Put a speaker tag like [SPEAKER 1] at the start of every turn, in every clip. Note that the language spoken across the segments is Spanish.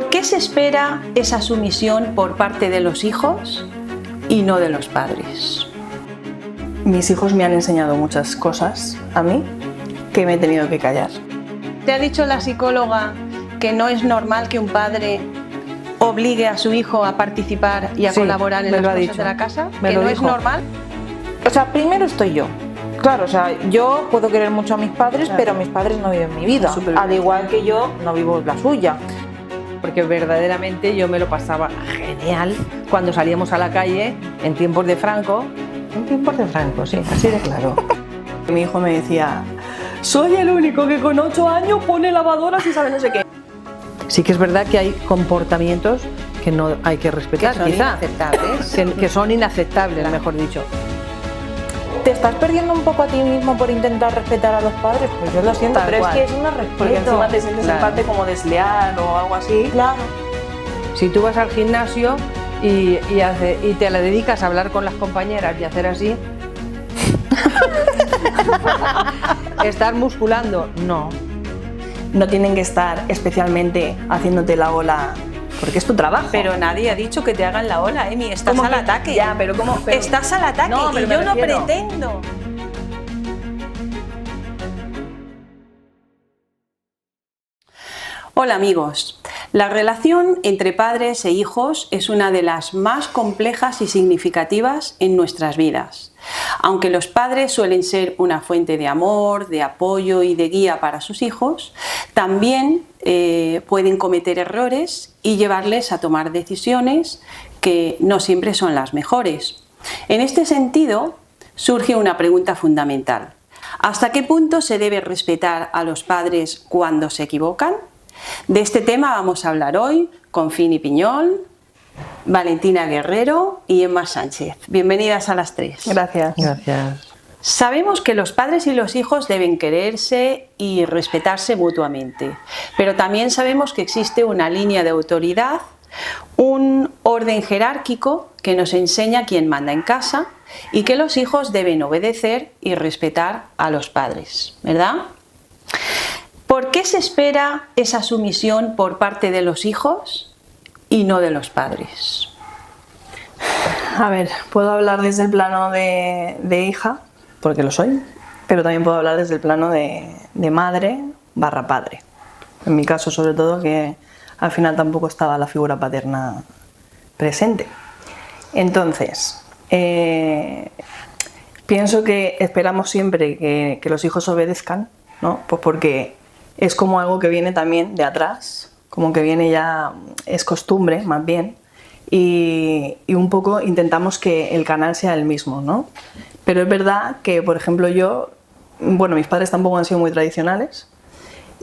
[SPEAKER 1] ¿Por qué se espera esa sumisión por parte de los hijos y no de los padres?
[SPEAKER 2] Mis hijos me han enseñado muchas cosas a mí que me he tenido que callar.
[SPEAKER 1] ¿Te ha dicho la psicóloga que no es normal que un padre obligue a su hijo a participar y a colaborar en las cosas de la casa? ¿Que no es normal?
[SPEAKER 3] O sea, primero estoy yo. Claro, o sea, yo puedo querer mucho a mis padres, claro, pero mis padres no viven mi vida, al igual que yo no vivo la suya.
[SPEAKER 4] Porque verdaderamente yo me lo pasaba genial cuando salíamos a la calle en tiempos de Franco. En tiempos de Franco, sí, así de claro.
[SPEAKER 2] Mi hijo me decía, soy el único que con 8 años pone lavadoras y sabe no sé qué.
[SPEAKER 4] Sí que es verdad que hay comportamientos que no hay que respetar,
[SPEAKER 1] que son inaceptables.
[SPEAKER 4] que son inaceptables, mejor dicho.
[SPEAKER 3] ¿Te estás perdiendo un poco a ti mismo por intentar respetar a los padres? Pues yo lo siento, pero es que es una respeto.
[SPEAKER 2] Porque encima te sientes en parte como desleal o algo así.
[SPEAKER 3] Claro.
[SPEAKER 4] Si tú vas al gimnasio y te la dedicas a hablar con las compañeras y hacer así, ¿estás musculando? No.
[SPEAKER 2] No tienen que estar especialmente haciéndote la ola, porque es tu trabajo.
[SPEAKER 1] Pero nadie ha dicho que te hagan la ola, Emi, estás al ataque.
[SPEAKER 2] Ya, pero ¿cómo?
[SPEAKER 1] Estás al ataque
[SPEAKER 2] no,
[SPEAKER 1] y yo no pretendo. Hola amigos, la relación entre padres e hijos es una de las más complejas y significativas en nuestras vidas. Aunque los padres suelen ser una fuente de amor, de apoyo y de guía para sus hijos, también pueden cometer errores y llevarles a tomar decisiones que no siempre son las mejores. En este sentido, surge una pregunta fundamental. ¿Hasta qué punto se debe respetar a los padres cuando se equivocan? De este tema vamos a hablar hoy con Fini Piñol, Valentina Guerrero y Emma Sánchez. Bienvenidas a las tres.
[SPEAKER 2] Gracias.
[SPEAKER 4] Gracias.
[SPEAKER 1] Sabemos que los padres y los hijos deben quererse y respetarse mutuamente, pero también sabemos que existe una línea de autoridad, un orden jerárquico que nos enseña quién manda en casa y que los hijos deben obedecer y respetar a los padres, ¿verdad? ¿Por qué se espera esa sumisión por parte de los hijos y no de los padres?
[SPEAKER 2] A ver, puedo hablar desde el plano de hija, porque lo soy, pero también puedo hablar desde el plano de madre / padre. En mi caso, sobre todo, que al final tampoco estaba la figura paterna presente. Entonces, pienso que esperamos siempre que los hijos obedezcan, ¿no? Pues porque es como algo que viene también de atrás, como que viene ya, es costumbre más bien, y un poco intentamos que el canal sea el mismo, ¿no? Pero es verdad que, por ejemplo, mis padres tampoco han sido muy tradicionales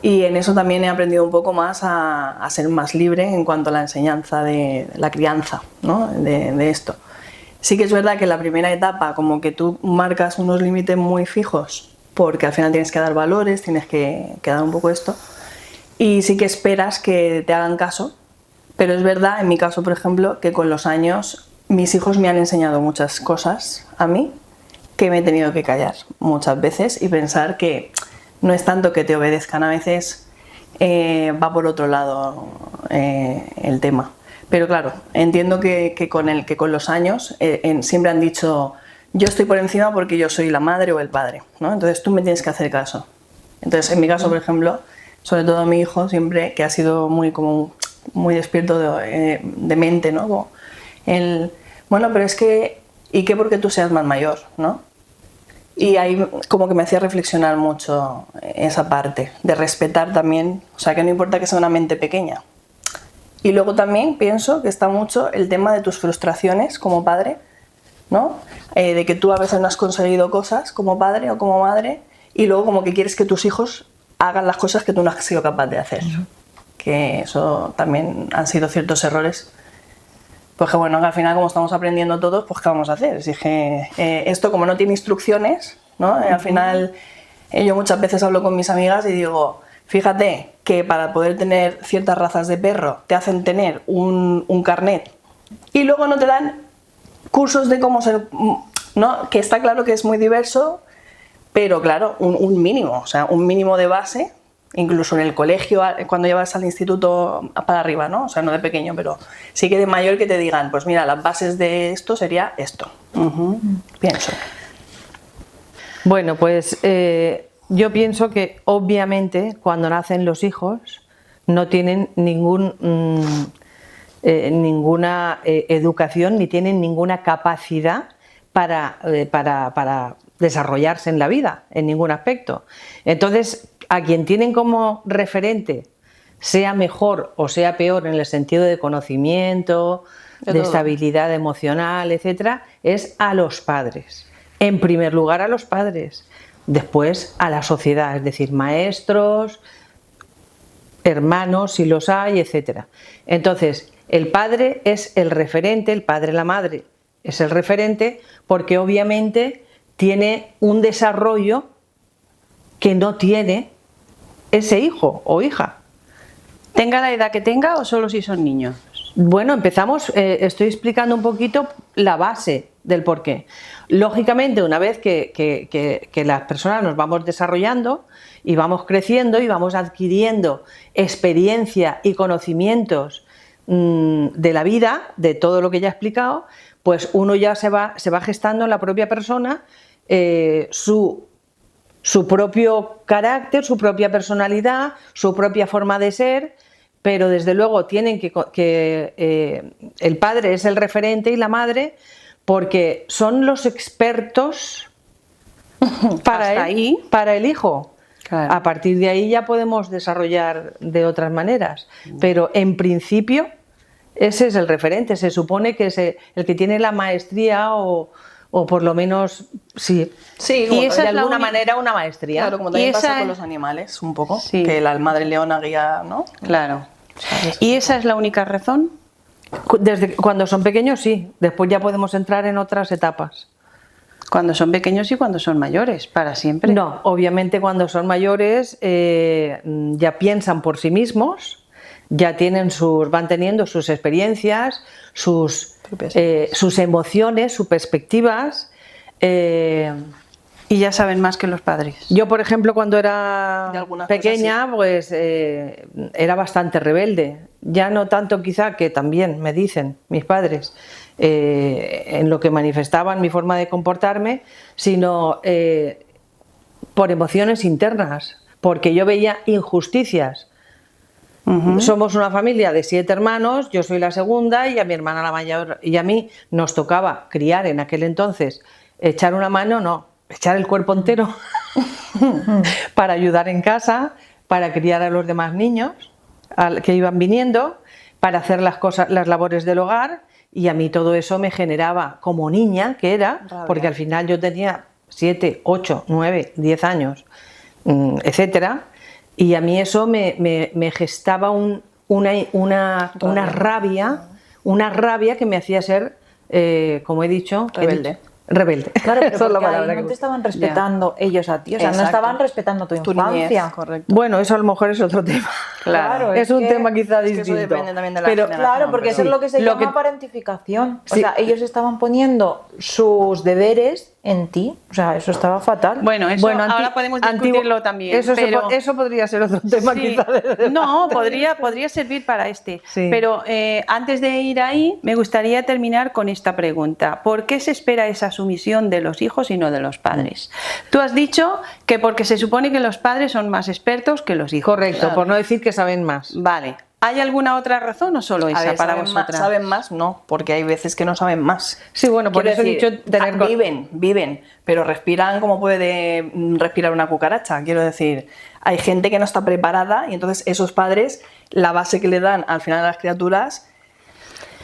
[SPEAKER 2] y en eso también he aprendido un poco más a ser más libre en cuanto a la enseñanza de la crianza, ¿no? de esto. Sí que es verdad que en la primera etapa como que tú marcas unos límites muy fijos porque al final tienes que dar valores, tienes que dar un poco esto y sí que esperas que te hagan caso, pero es verdad, en mi caso, por ejemplo, que con los años mis hijos me han enseñado muchas cosas a mí que me he tenido que callar muchas veces y pensar que no es tanto que te obedezcan, a veces va por otro lado el tema. Pero claro, entiendo que con los años siempre han dicho yo estoy por encima porque yo soy la madre o el padre, ¿no? Entonces tú me tienes que hacer caso. Entonces en mi caso, por ejemplo, sobre todo mi hijo siempre, que ha sido muy despierto de mente, ¿no? Como bueno, pero es que, ¿y qué porque tú seas más mayor, ¿no? Y ahí como que me hacía reflexionar mucho esa parte, de respetar también, o sea, que no importa que sea una mente pequeña. Y luego también pienso que está mucho el tema de tus frustraciones como padre, ¿no? De que tú a veces no has conseguido cosas como padre o como madre y luego como que quieres que tus hijos hagan las cosas que tú no has sido capaz de hacer. Que eso también han sido ciertos errores. Pues que bueno, que al final como estamos aprendiendo todos, pues ¿qué vamos a hacer? Si es que esto como no tiene instrucciones, ¿no? Al final yo muchas veces hablo con mis amigas y digo, fíjate que para poder tener ciertas razas de perro te hacen tener un carnet y luego no te dan cursos de cómo ser, ¿no? Que está claro que es muy diverso, pero claro, un mínimo, o sea, un mínimo de base incluso en el colegio, cuando llevas al instituto para arriba, ¿no? O sea, no de pequeño, pero sí que de mayor que te digan, pues mira, las bases de esto sería esto. Pienso.
[SPEAKER 4] Bueno, pues yo pienso que obviamente cuando nacen los hijos no tienen ninguna educación ni tienen ninguna capacidad para desarrollarse en la vida, en ningún aspecto. Entonces, a quien tienen como referente, sea mejor o sea peor en el sentido de conocimiento, de estabilidad emocional, etcétera, es a los padres. En primer lugar a los padres, después a la sociedad, es decir, maestros, hermanos, si los hay, etcétera. Entonces, el padre es el referente, el padre, la madre es el referente, porque obviamente tiene un desarrollo que no tiene ese hijo o hija.
[SPEAKER 1] ¿Tenga la edad que tenga o solo si son niños?
[SPEAKER 4] Bueno, empezamos, estoy explicando un poquito la base del porqué. Lógicamente, una vez que las personas nos vamos desarrollando y vamos creciendo y vamos adquiriendo experiencia y conocimientos de la vida, de todo lo que ya he explicado, pues uno ya se va gestando en la propia persona su propio carácter, su propia personalidad, su propia forma de ser, pero desde luego tienen que el padre es el referente y la madre, porque son los expertos para el hijo. Claro. A partir de ahí ya podemos desarrollar de otras maneras, pero en principio ese es el referente, se supone que es el que tiene la maestría o por lo menos, sí,
[SPEAKER 2] y
[SPEAKER 4] esa de alguna manera una maestría.
[SPEAKER 2] Claro, como también pasa con los animales, un poco, que la madre leona guía, ¿no?
[SPEAKER 1] Claro. ¿Y esa es la única razón?
[SPEAKER 4] Desde cuando son pequeños, sí. Después ya podemos entrar en otras etapas.
[SPEAKER 1] Cuando son pequeños y cuando son mayores, para siempre.
[SPEAKER 4] No, obviamente cuando son mayores ya piensan por sí mismos, ya van teniendo sus experiencias, sus emociones, sus perspectivas.
[SPEAKER 1] Y ya saben más que los padres.
[SPEAKER 4] Yo, por ejemplo, cuando era pequeña, pues era bastante rebelde. Ya no tanto quizá, que también me dicen mis padres, en lo que manifestaban mi forma de comportarme, sino por emociones internas, porque yo veía injusticias. Somos una familia de 7 hermanos, yo soy la segunda y a mi hermana la mayor y a mí nos tocaba criar en aquel entonces, echar una mano, no, echar el cuerpo entero para ayudar en casa, para criar a los demás niños que iban viniendo, para hacer las labores del hogar, y a mí todo eso me generaba, como niña que era, porque al final yo tenía 7, 8, 9, 10 años, etcétera, y a mí eso me gestaba una rabia que me hacía ser, como he dicho, rebelde.
[SPEAKER 3] Claro, pero porque ahí no te estaban respetando ellos a ti, o sea, no estaban respetando tu infancia.
[SPEAKER 2] Niñez, correcto.
[SPEAKER 4] Bueno, eso a lo mejor es otro tema.
[SPEAKER 3] Claro,
[SPEAKER 4] es un tema quizá distinto.
[SPEAKER 2] Eso depende también de la
[SPEAKER 3] generación. Claro, porque eso es lo que se llama parentificación. O sea, ellos estaban poniendo sus deberes en ti, o sea, eso estaba fatal.
[SPEAKER 1] Bueno, ahora podemos discutirlo también.
[SPEAKER 4] Eso podría ser otro tema quizá.
[SPEAKER 1] No, podría servir para este. Sí. Pero antes de ir ahí, me gustaría terminar con esta pregunta. ¿Por qué se espera esa sumisión de los hijos y no de los padres? Tú has dicho que porque se supone que los padres son más expertos que los hijos.
[SPEAKER 4] Correcto, claro. Por no decir que saben más.
[SPEAKER 1] Vale. ¿Hay alguna otra razón o solo esa para vosotras?
[SPEAKER 2] ¿Saben más? No, porque hay veces que no saben más.
[SPEAKER 4] Sí, bueno, por eso he dicho
[SPEAKER 2] viven, pero respiran como puede respirar una cucaracha. Quiero decir, hay gente que no está preparada y entonces esos padres, la base que le dan al final a las criaturas,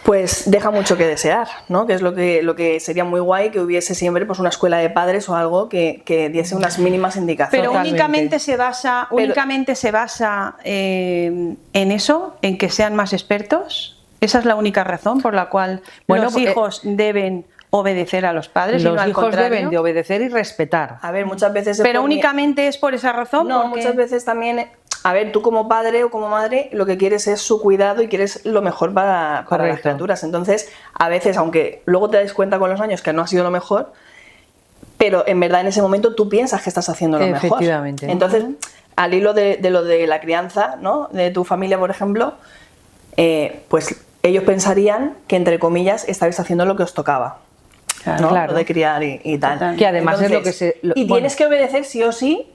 [SPEAKER 2] pues deja mucho que desear, ¿no? Que es lo que sería muy guay que hubiese siempre pues una escuela de padres o algo que diese unas mínimas indicaciones.
[SPEAKER 1] Pero únicamente se basa en eso, en que sean más expertos. ¿Esa es la única razón por la cual los hijos deben obedecer a los padres?
[SPEAKER 4] Los hijos deben de obedecer y respetar.
[SPEAKER 2] A ver, muchas veces...
[SPEAKER 1] ¿Pero únicamente es por esa razón?
[SPEAKER 2] No, muchas veces también... A ver, tú como padre o como madre lo que quieres es su cuidado y quieres lo mejor para las criaturas. Entonces, a veces, aunque luego te des cuenta con los años que no ha sido lo mejor, pero en verdad en ese momento tú piensas que estás haciendo lo mejor.
[SPEAKER 4] Efectivamente.
[SPEAKER 2] Entonces, al hilo de lo de la crianza, ¿no? De tu familia, por ejemplo, pues ellos pensarían que, entre comillas, estabais haciendo lo que os tocaba. ¿no?
[SPEAKER 4] Claro.
[SPEAKER 2] Lo de criar y tal.
[SPEAKER 1] Total.
[SPEAKER 4] Que además
[SPEAKER 2] Entonces,
[SPEAKER 4] es lo que
[SPEAKER 2] y tienes que obedecer sí o sí,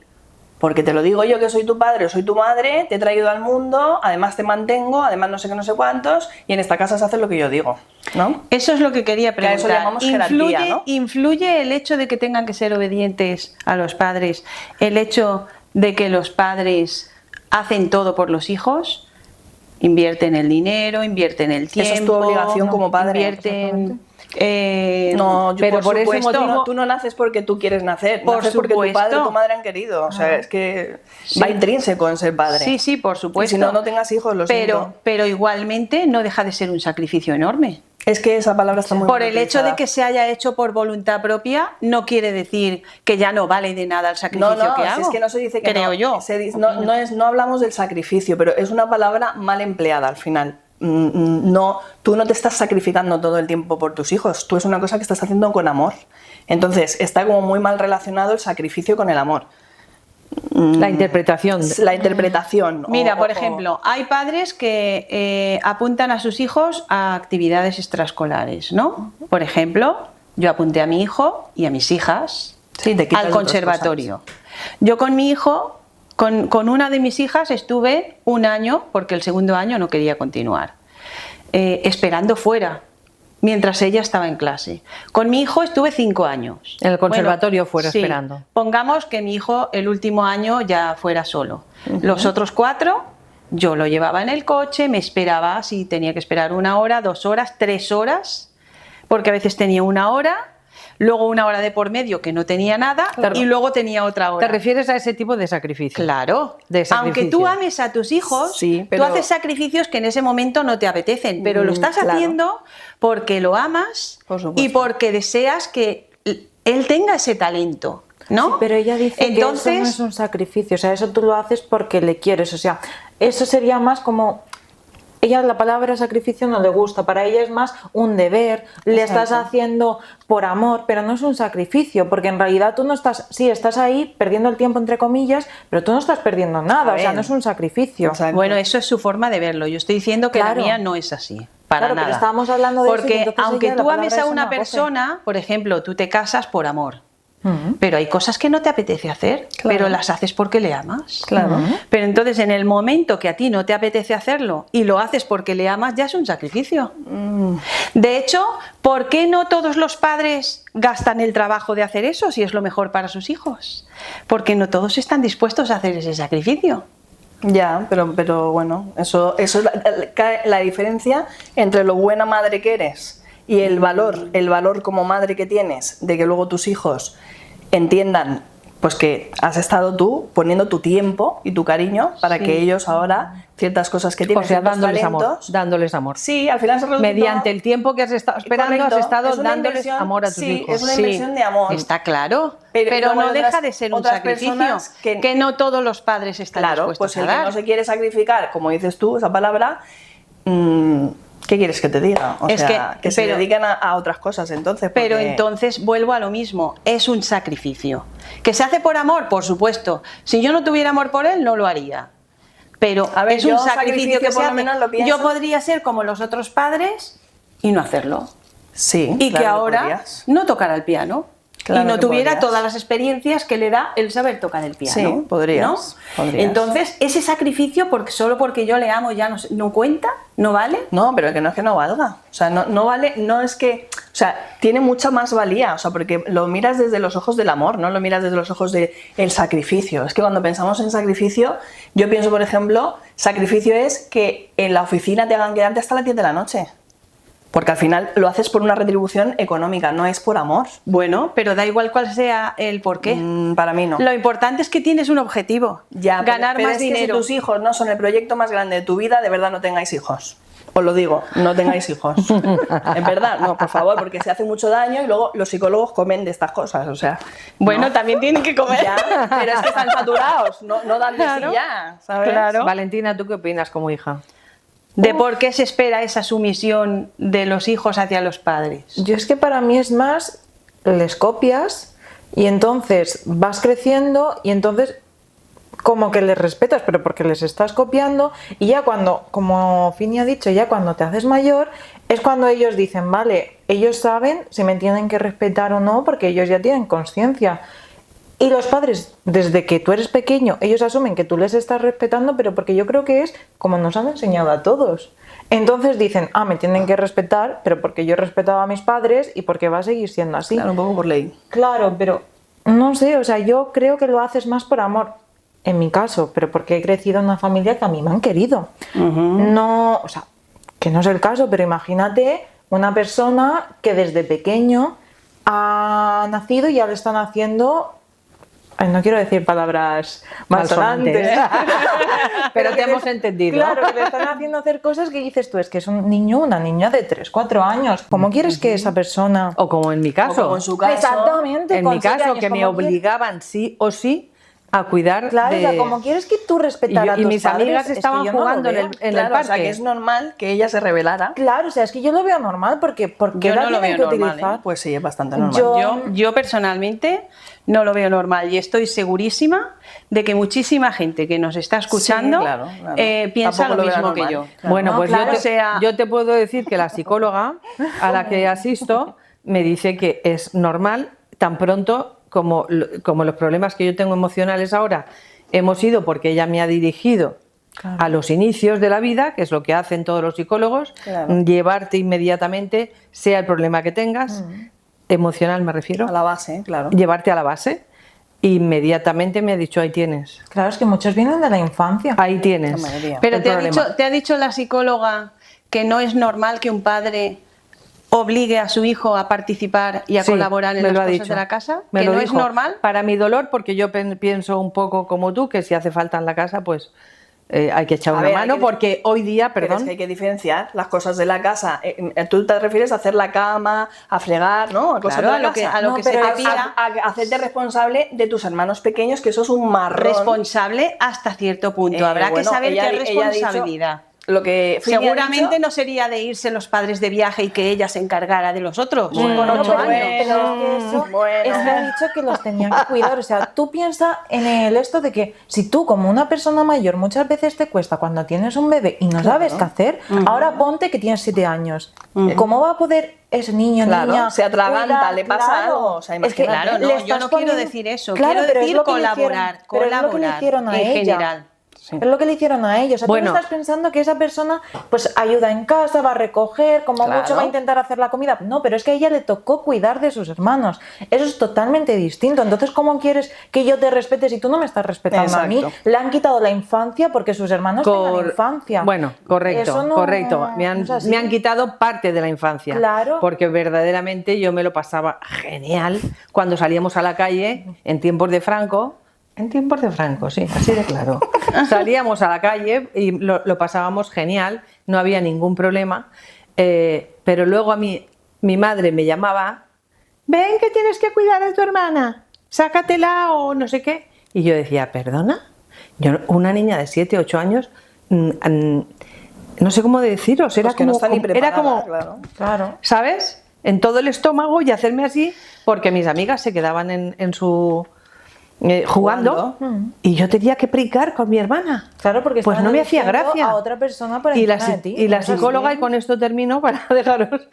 [SPEAKER 2] porque te lo digo yo, que soy tu padre o soy tu madre, te he traído al mundo, además te mantengo, además no sé qué, no sé cuántos, y en esta casa se hace lo que yo digo, ¿no?
[SPEAKER 1] Eso es lo que quería
[SPEAKER 2] Que a eso
[SPEAKER 1] preguntar.
[SPEAKER 2] llamamos jerarquía, ¿no?
[SPEAKER 1] ¿Influye el hecho de que tengan que ser obedientes a los padres, el hecho de que los padres hacen todo por los hijos? Invierten el dinero, invierten el tiempo.
[SPEAKER 2] Eso es tu obligación como padre.
[SPEAKER 1] Invierten...
[SPEAKER 2] No,
[SPEAKER 1] pero
[SPEAKER 2] por
[SPEAKER 1] ese
[SPEAKER 2] supuesto,
[SPEAKER 1] motivo,
[SPEAKER 2] tú no naces porque tú quieres nacer,
[SPEAKER 1] por
[SPEAKER 2] naces porque tu padre
[SPEAKER 1] supuesto.
[SPEAKER 2] y tu madre han querido. O sea, es que
[SPEAKER 1] Sí.
[SPEAKER 2] va intrínseco en ser padre.
[SPEAKER 1] Sí, sí, por supuesto.
[SPEAKER 2] Y si no, no tengas hijos, lo siento.
[SPEAKER 1] Pero igualmente no deja de ser un sacrificio enorme.
[SPEAKER 2] Es que esa palabra está muy
[SPEAKER 1] Por
[SPEAKER 2] mal
[SPEAKER 1] el hecho de
[SPEAKER 2] utilizada.
[SPEAKER 1] que se haya hecho por voluntad propia, no quiere decir que ya no vale de nada el sacrificio
[SPEAKER 2] No,
[SPEAKER 1] que
[SPEAKER 2] si
[SPEAKER 1] hago.
[SPEAKER 2] es que no se dice que
[SPEAKER 1] creo
[SPEAKER 2] no.
[SPEAKER 1] yo.
[SPEAKER 2] No hablamos del sacrificio, pero es una palabra mal empleada al final. No, tú no te estás sacrificando todo el tiempo por tus hijos, tú es una cosa que estás haciendo con amor. Entonces está como muy mal relacionado el sacrificio con el amor.
[SPEAKER 4] La interpretación.
[SPEAKER 2] La interpretación.
[SPEAKER 1] Mira, por ejemplo, hay padres que apuntan a sus hijos a actividades extraescolares, ¿no? Por ejemplo, yo apunté a mi hijo y a mis hijas
[SPEAKER 2] Sí, te quitas
[SPEAKER 1] al
[SPEAKER 2] de otras
[SPEAKER 1] conservatorio. Yo con mi hijo, con una de mis hijas estuve un año, porque el segundo año no quería continuar, esperando fuera, mientras ella estaba en clase. Con mi hijo estuve 5 años.
[SPEAKER 4] En el conservatorio fuera
[SPEAKER 1] sí.
[SPEAKER 4] esperando.
[SPEAKER 1] Pongamos que mi hijo el último año ya fuera solo. Los otros 4 yo lo llevaba en el coche, me esperaba, si tenía que esperar 1 hora, 2 horas, 3 horas, porque a veces tenía 1 hora, luego 1 hora de por medio que no tenía nada,
[SPEAKER 4] Claro.
[SPEAKER 1] y luego tenía otra hora.
[SPEAKER 4] ¿Te refieres a ese tipo de sacrificio?
[SPEAKER 1] Claro,
[SPEAKER 4] De sacrificio.
[SPEAKER 1] aunque tú ames a tus hijos,
[SPEAKER 2] Sí,
[SPEAKER 1] tú
[SPEAKER 2] pero-
[SPEAKER 1] haces sacrificios que en ese momento no te apetecen, pero lo estás
[SPEAKER 2] claro.
[SPEAKER 1] haciendo porque lo amas
[SPEAKER 2] Por supuesto.
[SPEAKER 1] y porque deseas que él tenga ese talento, ¿no?
[SPEAKER 3] Sí, pero ella dice
[SPEAKER 1] entonces,
[SPEAKER 3] que eso no es un sacrificio, o sea, eso tú lo haces porque le quieres, o sea, eso sería más como... Ella la palabra sacrificio no le gusta, para ella es más un deber, le estás haciendo por amor, pero no es un sacrificio, porque en realidad tú no estás, sí, estás ahí perdiendo el tiempo entre comillas, pero tú no estás perdiendo nada,
[SPEAKER 2] A
[SPEAKER 3] o sea,
[SPEAKER 2] ver.
[SPEAKER 3] no es un sacrificio.
[SPEAKER 2] Exacto.
[SPEAKER 1] bueno, eso es su forma de verlo. Yo estoy diciendo que
[SPEAKER 3] Claro.
[SPEAKER 1] la mía no es así. Para
[SPEAKER 3] Claro, pero
[SPEAKER 1] nada.
[SPEAKER 3] estábamos hablando de eso y
[SPEAKER 1] porque
[SPEAKER 3] entonces
[SPEAKER 1] aunque
[SPEAKER 3] ella la
[SPEAKER 1] tú ames
[SPEAKER 3] palabra
[SPEAKER 1] a
[SPEAKER 3] esa
[SPEAKER 1] una
[SPEAKER 3] no coge.
[SPEAKER 1] persona, por ejemplo, tú te casas por amor. Pero hay cosas que no te apetece hacer,
[SPEAKER 2] Claro.
[SPEAKER 1] pero las haces porque le amas.
[SPEAKER 2] Claro.
[SPEAKER 1] Pero entonces en el momento que a ti no te apetece hacerlo y lo haces porque le amas, ya es un sacrificio. De hecho, ¿por qué no todos los padres gastan el trabajo de hacer eso si es lo mejor para sus hijos? Porque no todos están dispuestos a hacer ese sacrificio.
[SPEAKER 2] Ya, pero bueno, eso es la diferencia entre lo buena madre que eres y el valor como madre que tienes, de que luego tus hijos entiendan pues que has estado tú poniendo tu tiempo y tu cariño para
[SPEAKER 1] Sí.
[SPEAKER 2] que ellos ahora ciertas cosas que
[SPEAKER 4] O
[SPEAKER 2] tienen,
[SPEAKER 4] sea,
[SPEAKER 2] ciertos
[SPEAKER 4] dándoles amor.
[SPEAKER 2] talentos,
[SPEAKER 4] Dándoles amor.
[SPEAKER 2] sí, al final se resulta...
[SPEAKER 4] Mediante el tiempo que has estado esperando,
[SPEAKER 2] Correcto,
[SPEAKER 4] has estado
[SPEAKER 2] es una
[SPEAKER 4] dándoles
[SPEAKER 2] inversión,
[SPEAKER 4] amor a tus
[SPEAKER 2] sí,
[SPEAKER 4] hijos.
[SPEAKER 2] es una inversión de amor.
[SPEAKER 1] Está claro,
[SPEAKER 2] Pero
[SPEAKER 1] pero
[SPEAKER 2] luego
[SPEAKER 1] no
[SPEAKER 2] hay
[SPEAKER 1] deja
[SPEAKER 2] otras-
[SPEAKER 1] de ser un
[SPEAKER 2] otras
[SPEAKER 1] sacrificio
[SPEAKER 2] personas que-
[SPEAKER 1] no todos los padres están
[SPEAKER 2] Claro,
[SPEAKER 1] dispuestos
[SPEAKER 2] pues
[SPEAKER 1] a
[SPEAKER 2] el que
[SPEAKER 1] dar.
[SPEAKER 2] no se quiere sacrificar, como dices tú, esa palabra, ¿qué quieres que te diga? O
[SPEAKER 1] Es
[SPEAKER 2] sea, que se
[SPEAKER 1] pero-
[SPEAKER 2] dediquen a otras cosas entonces.
[SPEAKER 1] Pero
[SPEAKER 2] porque-
[SPEAKER 1] entonces vuelvo a lo mismo, es un sacrificio. ¿Que se hace por amor? Por supuesto. Si yo no tuviera amor por él, no lo haría. Pero
[SPEAKER 2] A ver,
[SPEAKER 1] es un
[SPEAKER 2] yo
[SPEAKER 1] sacrificio que
[SPEAKER 2] por
[SPEAKER 1] se
[SPEAKER 2] lo
[SPEAKER 1] hace.
[SPEAKER 2] menos lo pienso.
[SPEAKER 1] Yo podría ser como los otros padres y no hacerlo.
[SPEAKER 2] Sí,
[SPEAKER 1] Y
[SPEAKER 2] claro
[SPEAKER 1] que ahora
[SPEAKER 2] podrías.
[SPEAKER 1] no tocara el piano.
[SPEAKER 2] Claro
[SPEAKER 1] y no
[SPEAKER 2] que
[SPEAKER 1] tuviera
[SPEAKER 2] podrías.
[SPEAKER 1] todas las experiencias que le da el saber tocar el piano.
[SPEAKER 2] Sí, podrías,
[SPEAKER 1] ¿no?
[SPEAKER 2] podrías.
[SPEAKER 1] Entonces, ese sacrificio, solo porque yo le amo ya no cuenta, no vale.
[SPEAKER 2] No, pero que no valga. O sea, no vale, no es que... O sea, tiene mucha más valía, o sea, porque lo miras desde los ojos del amor, no lo miras desde los ojos del sacrificio. Es que cuando pensamos en sacrificio, yo pienso, por ejemplo, sacrificio es que en la oficina te hagan quedarte hasta las 10 de la noche. Porque al final lo haces por una retribución económica, no es por amor.
[SPEAKER 1] Bueno, pero da igual cuál sea el porqué.
[SPEAKER 2] Para mí no.
[SPEAKER 1] Lo importante es que tienes un objetivo,
[SPEAKER 2] Ya,
[SPEAKER 1] ganar
[SPEAKER 2] pero
[SPEAKER 1] más
[SPEAKER 2] es que
[SPEAKER 1] dinero.
[SPEAKER 2] si tus hijos no son el proyecto más grande de tu vida, de verdad no tengáis hijos. Os lo digo, no tengáis hijos. En verdad, no, por favor, porque se hace mucho daño y luego los psicólogos comen de estas cosas, o sea...
[SPEAKER 1] Bueno,
[SPEAKER 2] no.
[SPEAKER 1] también tienen que comer.
[SPEAKER 2] Ya, pero es que están saturados, no dan de sí
[SPEAKER 1] Claro.
[SPEAKER 2] ya, ¿sabes?
[SPEAKER 1] Claro.
[SPEAKER 4] Valentina, ¿tú qué opinas como hija?
[SPEAKER 1] De por qué se espera esa sumisión de los hijos hacia los padres.
[SPEAKER 3] Yo es que para mí es más, les copias y entonces vas creciendo y entonces como que les respetas, pero porque les estás copiando, y ya cuando, como Fini ha dicho, ya cuando te haces mayor, es cuando ellos dicen, vale, ellos saben si me tienen que respetar o no, porque ellos ya tienen conciencia. Y los padres, desde que tú eres pequeño, ellos asumen que tú les estás respetando, pero porque yo creo que es como nos han enseñado a todos. Entonces dicen, me tienen que respetar, pero porque yo he respetado a mis padres y porque va a seguir siendo así.
[SPEAKER 2] Claro, un poco por ley.
[SPEAKER 3] Claro, pero no sé, o sea, yo creo que lo haces más por amor, en mi caso, pero porque he crecido en una familia que a mí me han querido. No, o sea, que no es el caso, pero imagínate una persona que desde pequeño ha nacido y ya le están haciendo... no quiero decir palabras malsonantes.
[SPEAKER 4] Pero te hemos entendido.
[SPEAKER 3] Claro, que le están haciendo hacer cosas que dices tú, es que es un niño, una niña de 3, 4 años. ¿Cómo quieres que esa persona...
[SPEAKER 4] O como en mi caso.
[SPEAKER 2] O como en su caso.
[SPEAKER 3] Exactamente.
[SPEAKER 4] En
[SPEAKER 3] con
[SPEAKER 4] mi
[SPEAKER 3] 7
[SPEAKER 4] caso,
[SPEAKER 3] años,
[SPEAKER 4] que me
[SPEAKER 3] ¿cómo quieres?
[SPEAKER 4] obligaban sí o sí a cuidar
[SPEAKER 3] Claro,
[SPEAKER 4] de...
[SPEAKER 3] o sea, como quieres que tú respetar a tus
[SPEAKER 4] mis
[SPEAKER 3] padres,
[SPEAKER 4] amigas
[SPEAKER 3] es que
[SPEAKER 4] estaban
[SPEAKER 3] yo no lo
[SPEAKER 4] jugando
[SPEAKER 3] veo.
[SPEAKER 4] en el
[SPEAKER 2] Claro,
[SPEAKER 4] parque.
[SPEAKER 2] o sea, que es normal que ella se rebelara.
[SPEAKER 3] Claro, o sea, es que yo lo veo normal porque
[SPEAKER 1] Yo
[SPEAKER 3] la
[SPEAKER 1] no lo
[SPEAKER 3] tienen
[SPEAKER 1] veo
[SPEAKER 3] que
[SPEAKER 1] normal,
[SPEAKER 3] utilizar.
[SPEAKER 2] Pues sí, es bastante normal.
[SPEAKER 1] Yo personalmente no lo veo normal y estoy segurísima de que muchísima gente que nos está escuchando
[SPEAKER 2] Sí, claro.
[SPEAKER 1] piensa
[SPEAKER 2] Tampoco
[SPEAKER 1] lo
[SPEAKER 2] lo verá
[SPEAKER 1] mismo que
[SPEAKER 2] normal.
[SPEAKER 1] yo.
[SPEAKER 2] Claro.
[SPEAKER 4] Bueno,
[SPEAKER 3] No,
[SPEAKER 4] pues
[SPEAKER 3] claro.
[SPEAKER 4] yo te puedo decir que la psicóloga a la que asisto me dice que es normal, tan pronto como los problemas que yo tengo emocionales ahora hemos ido porque ella me ha dirigido a los inicios de la vida, que es lo que hacen todos los psicólogos,
[SPEAKER 2] Claro.
[SPEAKER 4] llevarte inmediatamente, sea el problema que tengas, emocional me refiero,
[SPEAKER 2] A la base, claro.
[SPEAKER 4] llevarte a la base. Inmediatamente me ha dicho, ahí tienes,
[SPEAKER 3] Claro, es que muchos vienen de la infancia.
[SPEAKER 4] ahí tienes.
[SPEAKER 2] La mayoría.
[SPEAKER 1] Pero
[SPEAKER 4] el
[SPEAKER 1] te
[SPEAKER 4] problema.
[SPEAKER 1] ha dicho la psicóloga que no es normal que un padre obligue a su hijo a participar y a
[SPEAKER 4] Sí,
[SPEAKER 1] colaborar en
[SPEAKER 4] me
[SPEAKER 1] las
[SPEAKER 4] lo ha
[SPEAKER 1] cosas
[SPEAKER 4] dicho.
[SPEAKER 1] de la casa,
[SPEAKER 4] Me
[SPEAKER 1] que
[SPEAKER 4] lo
[SPEAKER 1] no es
[SPEAKER 4] dijo.
[SPEAKER 1] normal.
[SPEAKER 4] Para mi dolor, porque yo pienso un poco como tú, que si hace falta en la casa, pues hay que echar
[SPEAKER 2] A
[SPEAKER 4] una
[SPEAKER 2] ver, hay
[SPEAKER 4] mano,
[SPEAKER 2] que-
[SPEAKER 4] porque hoy día,
[SPEAKER 2] Pero es
[SPEAKER 4] perdón,
[SPEAKER 2] que hay que diferenciar las cosas de la casa. Tú te refieres a hacer la cama, a fregar, ¿no? A cosas
[SPEAKER 1] Claro,
[SPEAKER 2] de la
[SPEAKER 1] a lo que-
[SPEAKER 2] casa.
[SPEAKER 1] a lo que se
[SPEAKER 3] pero
[SPEAKER 1] te
[SPEAKER 2] a,
[SPEAKER 1] pida.
[SPEAKER 2] a hacerte responsable de tus hermanos pequeños, que eso es un marrón.
[SPEAKER 1] Responsable hasta cierto punto. Habrá
[SPEAKER 2] Bueno,
[SPEAKER 1] que saber
[SPEAKER 2] ella-
[SPEAKER 1] qué es
[SPEAKER 2] ella ha dicho
[SPEAKER 1] responsabilidad.
[SPEAKER 2] Lo que Fini ha
[SPEAKER 1] Seguramente
[SPEAKER 2] dicho.
[SPEAKER 1] no sería de irse los padres de viaje y que ella se encargara de los otros con
[SPEAKER 2] Bueno,
[SPEAKER 1] 8
[SPEAKER 3] pero,
[SPEAKER 1] años.
[SPEAKER 3] pero es que eso,
[SPEAKER 2] bueno.
[SPEAKER 3] eso ha dicho que los tenían que cuidar. O sea, tú piensas en el esto de que si tú como una persona mayor muchas veces te cuesta cuando tienes un bebé y no sabes qué hacer, ahora ponte que tienes 7 años. ¿Cómo va a poder ese niño,
[SPEAKER 2] Claro,
[SPEAKER 3] niña,
[SPEAKER 2] se atraganta,
[SPEAKER 3] cuidar?
[SPEAKER 2] le pasa algo, o sea,
[SPEAKER 3] es que
[SPEAKER 2] imagínate.
[SPEAKER 1] Claro, no,
[SPEAKER 3] le
[SPEAKER 1] yo
[SPEAKER 3] estás
[SPEAKER 1] no quiero decir eso, quiero
[SPEAKER 3] pero es
[SPEAKER 1] decir
[SPEAKER 3] lo que le
[SPEAKER 1] colaborar,
[SPEAKER 3] hicieron- pero es lo que le
[SPEAKER 1] colaborar
[SPEAKER 3] hicieron a
[SPEAKER 1] en
[SPEAKER 3] ella.
[SPEAKER 1] general.
[SPEAKER 3] Es lo que le hicieron a ellos. O sea,
[SPEAKER 4] Bueno.
[SPEAKER 3] tú estás pensando que esa persona pues ayuda en casa, va a recoger, como
[SPEAKER 2] Claro.
[SPEAKER 3] mucho va a intentar hacer la comida. No, pero es que a ella le tocó cuidar de sus hermanos. Eso es totalmente distinto. Entonces, ¿cómo quieres que yo te respete si tú no me estás respetando a mí?
[SPEAKER 2] Exacto.
[SPEAKER 3] Le han quitado la infancia porque sus hermanos tengan infancia.
[SPEAKER 4] Bueno, correcto,
[SPEAKER 3] Eso no-
[SPEAKER 4] correcto. Me
[SPEAKER 3] no es así.
[SPEAKER 4] me han quitado parte de la infancia.
[SPEAKER 3] Claro.
[SPEAKER 4] Porque verdaderamente yo me lo pasaba genial cuando salíamos a la calle en tiempos de Franco. En tiempos de Franco, sí, así de claro. Salíamos a la calle y lo pasábamos genial, no había ningún problema. Pero luego a mí, mi madre me llamaba, ven que tienes que cuidar a tu hermana, sácatela o no sé qué. Y yo decía, ¿perdona? Yo, una niña de 7, 8 años, no sé cómo deciros, era
[SPEAKER 2] Pues que no
[SPEAKER 4] como,
[SPEAKER 2] está ni
[SPEAKER 4] era
[SPEAKER 2] preparada,
[SPEAKER 4] como,
[SPEAKER 2] claro.
[SPEAKER 3] Claro.
[SPEAKER 4] ¿sabes? En todo el estómago y hacerme así, porque mis amigas se quedaban en su... jugando y yo tenía que brincar con mi hermana.
[SPEAKER 3] Claro, porque
[SPEAKER 4] pues
[SPEAKER 3] estaban
[SPEAKER 4] no me hacía
[SPEAKER 3] eligiendo
[SPEAKER 4] gracia.
[SPEAKER 3] a otra persona por
[SPEAKER 4] y la,
[SPEAKER 3] encima de ti.
[SPEAKER 4] y la
[SPEAKER 3] No es así.
[SPEAKER 4] psicóloga, y con esto termino para dejaros,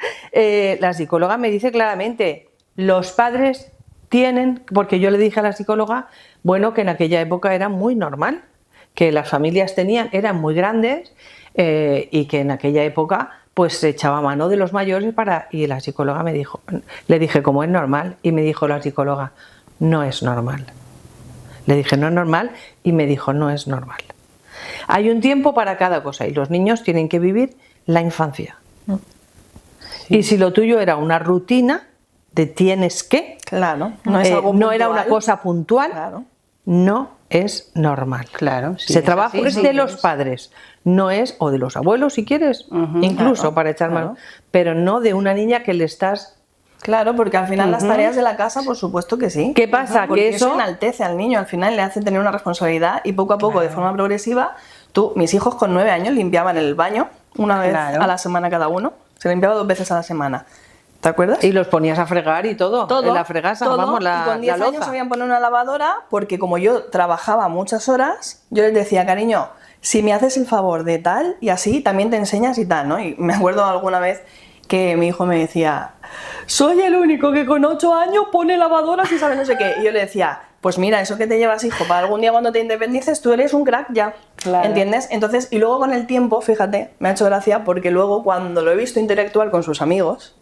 [SPEAKER 4] la psicóloga me dice claramente, los padres tienen, porque yo le dije a la psicóloga, bueno, que en aquella época era muy normal, que las familias eran muy grandes y que en aquella época pues se echaba mano de los mayores y la psicóloga me dijo, le dije, ¿cómo es normal? Y me dijo la psicóloga, no es normal. Le dije, no es normal, y me dijo, no es normal. Hay un tiempo para cada cosa y los niños tienen que vivir la infancia. Y si lo tuyo era una rutina de tienes que,
[SPEAKER 2] Claro, no es algo
[SPEAKER 4] no era una
[SPEAKER 2] puntual.
[SPEAKER 4] cosa puntual,
[SPEAKER 2] Claro.
[SPEAKER 4] no es normal.
[SPEAKER 1] Claro, sí,
[SPEAKER 4] Se
[SPEAKER 1] es
[SPEAKER 4] trabaja
[SPEAKER 1] así,
[SPEAKER 4] es
[SPEAKER 1] sí,
[SPEAKER 4] de
[SPEAKER 1] sí,
[SPEAKER 4] los
[SPEAKER 1] es.
[SPEAKER 4] padres, no es, o de los abuelos si quieres, incluso
[SPEAKER 2] claro,
[SPEAKER 4] para echar
[SPEAKER 2] claro.
[SPEAKER 4] mano, pero no de una niña que le estás...
[SPEAKER 2] Claro, porque al final las tareas de la casa, por supuesto que sí.
[SPEAKER 4] ¿Qué pasa?
[SPEAKER 2] Porque
[SPEAKER 4] Que eso-
[SPEAKER 2] enaltece al niño, al final le hace tener una responsabilidad y poco a poco, de forma progresiva, mis hijos con 9 años limpiaban el baño una vez
[SPEAKER 1] Claro.
[SPEAKER 2] a la semana cada uno, se limpiaba 2 veces a la semana. ¿Te acuerdas?
[SPEAKER 4] Y los ponías a fregar y todo, en la fregasa,
[SPEAKER 2] todo.
[SPEAKER 4] vamos,
[SPEAKER 2] Y con 10 años
[SPEAKER 4] loza.
[SPEAKER 2] sabían poner una lavadora porque como yo trabajaba muchas horas, yo les decía, cariño, si me haces el favor de tal y así, también te enseñas y tal, ¿no? Y me acuerdo alguna vez que mi hijo me decía, soy el único que con 8 años pone lavadoras y sabe no sé qué. Y yo le decía, pues mira, eso que te llevas, hijo, para algún día cuando te independices, tú eres un crack ya,
[SPEAKER 1] Claro.
[SPEAKER 2] ¿entiendes? Entonces, y luego con el tiempo, fíjate, me ha hecho gracia porque luego cuando lo he visto intelectual con sus amigos,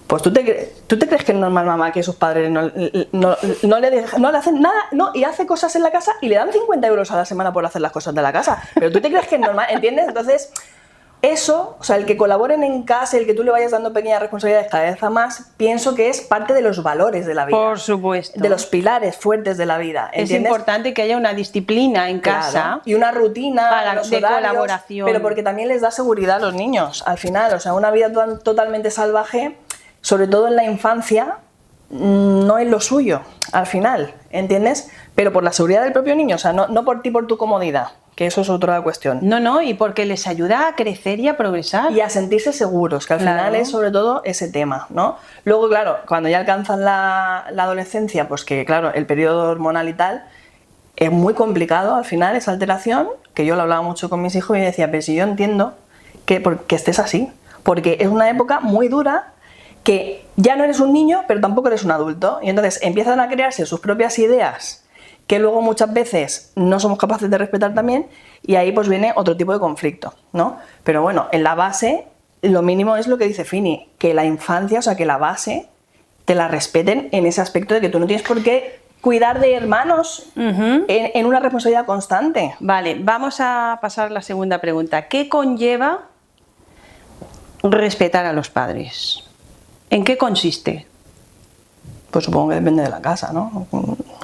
[SPEAKER 2] pues ¿tú te crees que es normal, mamá, que sus padres no le hacen nada, no, y hace cosas en la casa y le dan 50 euros a la semana por hacer las cosas de la casa? Pero ¿tú te crees que es normal? ¿Entiendes? Entonces, eso, o sea, el que colaboren en casa, el que tú le vayas dando pequeñas responsabilidades cada vez a más, pienso que es parte de los valores de la vida.
[SPEAKER 1] Por supuesto.
[SPEAKER 2] De los pilares fuertes de la vida,
[SPEAKER 1] Es
[SPEAKER 2] ¿entiendes?
[SPEAKER 1] importante que haya una disciplina en
[SPEAKER 2] Claro,
[SPEAKER 1] casa.
[SPEAKER 2] y una rutina
[SPEAKER 1] para-
[SPEAKER 2] los
[SPEAKER 1] de
[SPEAKER 2] horarios,
[SPEAKER 1] colaboración.
[SPEAKER 2] pero porque también les da seguridad a los niños al final, o sea, una vida totalmente salvaje, sobre todo en la infancia, no es lo suyo al final, ¿entiendes? Pero por la seguridad del propio niño, o sea, no por ti, por tu comodidad, que eso es otra cuestión.
[SPEAKER 1] No, y porque les ayuda a crecer y a progresar.
[SPEAKER 2] Y a sentirse seguros, que al
[SPEAKER 1] Claro.
[SPEAKER 2] final es sobre todo ese tema, ¿no? Luego, claro, cuando ya alcanzan la adolescencia, pues que claro, el periodo hormonal y tal, es muy complicado al final esa alteración, que yo lo hablaba mucho con mis hijos y decía, pero si yo entiendo que estés así, porque es una época muy dura, que ya no eres un niño, pero tampoco eres un adulto, y entonces empiezan a crearse sus propias ideas, que luego muchas veces no somos capaces de respetar también, y ahí pues viene otro tipo de conflicto, ¿no? Pero bueno, en la base, lo mínimo es lo que dice Fini, que la infancia, o sea, que la base te la respeten en ese aspecto de que tú no tienes por qué cuidar de hermanos en una responsabilidad constante.
[SPEAKER 1] Vale, vamos a pasar a la segunda pregunta. ¿Qué conlleva respetar a los padres? ¿En qué consiste?
[SPEAKER 2] Pues supongo que depende de la casa, ¿no?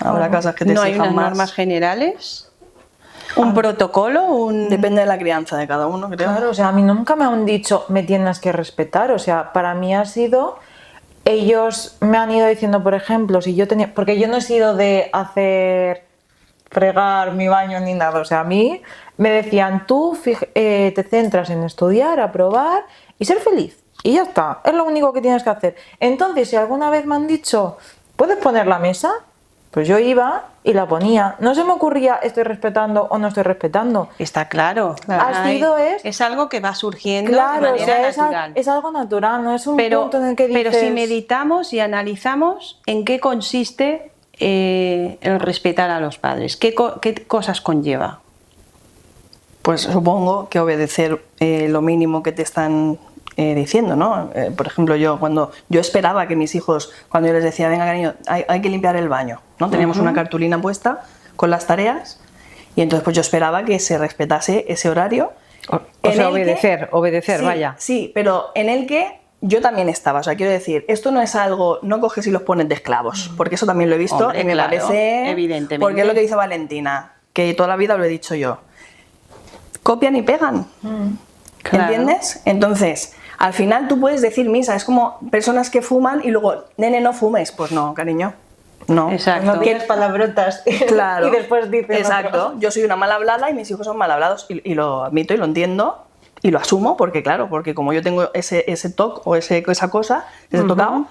[SPEAKER 2] Habrá casas que te
[SPEAKER 1] ¿No hay
[SPEAKER 2] exijan
[SPEAKER 1] unas
[SPEAKER 2] más.
[SPEAKER 1] normas generales? ¿Un protocolo?
[SPEAKER 2] Depende de la crianza de cada uno, creo.
[SPEAKER 3] Claro, o sea, a mí nunca me han dicho me tienes que respetar, o sea, para mí ha sido, ellos me han ido diciendo, por ejemplo, si yo tenía, porque yo no he sido de hacer fregar mi baño ni nada, o sea, a mí me decían, tú te centras en estudiar, aprobar y ser feliz, y ya está, es lo único que tienes que hacer. Entonces, si alguna vez me han dicho, ¿puedes poner la mesa? Pues yo iba y la ponía. No se me ocurría estoy respetando o no estoy respetando.
[SPEAKER 1] Está claro.
[SPEAKER 3] Ha sido
[SPEAKER 1] es algo que va surgiendo de
[SPEAKER 3] Claro, o
[SPEAKER 1] manera
[SPEAKER 3] sea,
[SPEAKER 1] natural.
[SPEAKER 3] es algo natural, no es un
[SPEAKER 1] pero,
[SPEAKER 3] punto en el que dices...
[SPEAKER 1] pero si meditamos y analizamos en qué consiste el respetar a los padres, qué cosas conlleva.
[SPEAKER 2] Pues supongo que obedecer lo mínimo que te están diciendo, ¿no? Por ejemplo, cuando yo esperaba que mis hijos, cuando yo les decía, venga, cariño, hay que limpiar el baño, ¿no? Teníamos una cartulina puesta con las tareas y entonces pues yo esperaba que se respetase ese horario.
[SPEAKER 4] O
[SPEAKER 2] En
[SPEAKER 4] sea,
[SPEAKER 2] el que-
[SPEAKER 4] obedecer,
[SPEAKER 2] sí,
[SPEAKER 4] vaya.
[SPEAKER 2] Sí, pero en el que yo también estaba, o sea, quiero decir, esto no es algo, no coges y los pones de esclavos, porque eso también lo he visto.
[SPEAKER 1] Hombre,
[SPEAKER 2] y me
[SPEAKER 1] claro,
[SPEAKER 2] parece,
[SPEAKER 1] evidentemente.
[SPEAKER 2] porque es lo que dice Valentina, que toda la vida lo he dicho yo, copian y pegan,
[SPEAKER 1] Claro.
[SPEAKER 2] ¿entiendes? Entonces, al final tú puedes decir misa, es como personas que fuman y luego, nene, no fumes, pues no, cariño, no.
[SPEAKER 1] Exacto.
[SPEAKER 3] No tienes palabrotas
[SPEAKER 2] Claro.
[SPEAKER 3] y después dices...
[SPEAKER 2] Exacto. Yo soy una mal hablada y mis hijos son mal hablados y lo admito y lo entiendo y lo asumo porque, claro, porque como yo tengo ese toque o esa cosa, ese tocado,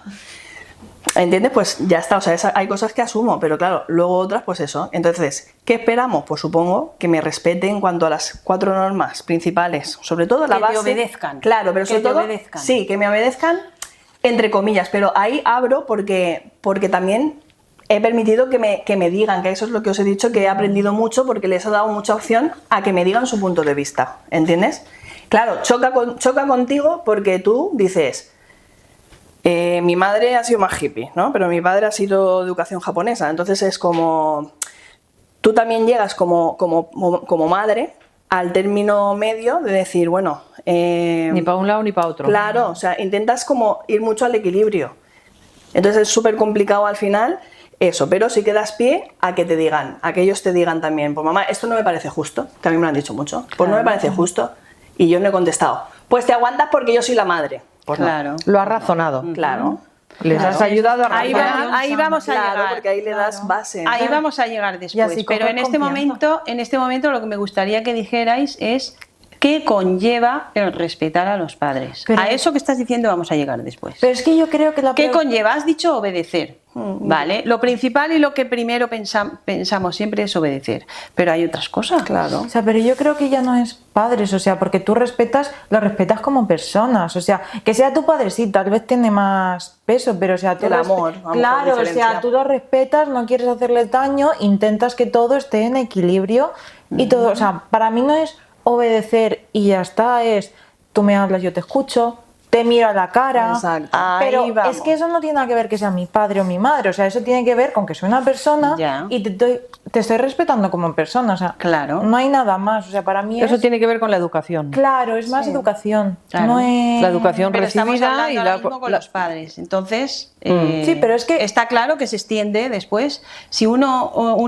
[SPEAKER 2] ¿entiendes? Pues ya está, o sea, hay cosas que asumo, pero claro, luego otras, pues eso. Entonces, ¿qué esperamos? Pues supongo que me respeten en cuanto a las 4 normas principales, sobre todo la
[SPEAKER 1] Que te
[SPEAKER 2] base.
[SPEAKER 1] obedezcan.
[SPEAKER 2] Claro, pero
[SPEAKER 1] Que
[SPEAKER 2] sobre
[SPEAKER 1] te
[SPEAKER 2] todo,
[SPEAKER 1] obedezcan.
[SPEAKER 2] sí, que me obedezcan entre comillas, pero ahí abro porque también he permitido que me digan, que eso es lo que os he dicho, que he aprendido mucho porque les he dado mucha opción a que me digan su punto de vista, ¿entiendes? Claro, choca contigo porque tú dices, mi madre ha sido más hippie, ¿no? Pero mi padre ha sido de educación japonesa, entonces es como, tú también llegas como madre al término medio de decir, bueno...
[SPEAKER 4] Ni para un lado ni para otro.
[SPEAKER 2] Claro, o sea, intentas como ir mucho al equilibrio. Entonces es súper complicado al final eso, pero sí que das pie a que te digan, a que ellos te digan también, pues mamá, esto no me parece justo, que a mí me lo han dicho mucho, pues no me parece justo, y yo no he contestado, pues te aguantas porque yo soy la madre. Pues no.
[SPEAKER 1] Claro.
[SPEAKER 4] Lo has razonado.
[SPEAKER 2] Claro.
[SPEAKER 4] Les has ayudado a
[SPEAKER 1] Ahí,
[SPEAKER 4] razonar.
[SPEAKER 1] ahí vamos a
[SPEAKER 2] Claro,
[SPEAKER 1] llegar.
[SPEAKER 2] porque ahí le das base.
[SPEAKER 1] Ahí vamos a llegar
[SPEAKER 3] Y
[SPEAKER 1] después.
[SPEAKER 3] así
[SPEAKER 1] Pero
[SPEAKER 3] coger
[SPEAKER 1] en este
[SPEAKER 3] confianza.
[SPEAKER 1] momento lo que me gustaría que dijerais es ¿Qué conlleva el respetar a los padres?
[SPEAKER 3] Pero-
[SPEAKER 1] A eso que estás diciendo vamos a llegar después.
[SPEAKER 3] Pero es que yo creo que la
[SPEAKER 1] ¿Qué conlleva? Has dicho obedecer. Vale, lo principal y lo que primero pensamos siempre es obedecer, pero hay otras cosas.
[SPEAKER 2] Claro.
[SPEAKER 3] O sea, pero yo creo que ya no es padres, o sea, porque tú respetas, lo respetas como personas, o sea, que sea tu padre sí, tal vez tiene más peso, pero o sea, tú
[SPEAKER 2] El amor, a lo mejor
[SPEAKER 3] claro, o sea,
[SPEAKER 2] diferencia.
[SPEAKER 3] tú lo respetas, no quieres hacerle daño, intentas que todo esté en equilibrio y todo, o sea, para mí no es obedecer y ya está, es tú me hablas, yo te escucho, te miro a la cara.
[SPEAKER 2] Exacto.
[SPEAKER 3] Pero
[SPEAKER 2] Ahí vamos.
[SPEAKER 3] es que eso no tiene nada que ver que sea mi padre o mi madre, o sea, eso tiene que ver con que soy una persona
[SPEAKER 1] Ya.
[SPEAKER 3] y te estoy respetando como persona, o sea,
[SPEAKER 1] Claro.
[SPEAKER 3] no hay nada más, o sea, para mí
[SPEAKER 4] Eso
[SPEAKER 3] es...
[SPEAKER 4] tiene que ver con la educación.
[SPEAKER 3] Claro, es más educación,
[SPEAKER 1] Claro.
[SPEAKER 3] no es...
[SPEAKER 4] La educación
[SPEAKER 1] Pero estamos
[SPEAKER 4] recibida
[SPEAKER 1] hablando
[SPEAKER 4] y
[SPEAKER 1] ahora
[SPEAKER 4] la,
[SPEAKER 1] mismo con
[SPEAKER 4] la-
[SPEAKER 1] los padres. Entonces,
[SPEAKER 3] Sí, pero es que-
[SPEAKER 1] está claro que se extiende después. Si un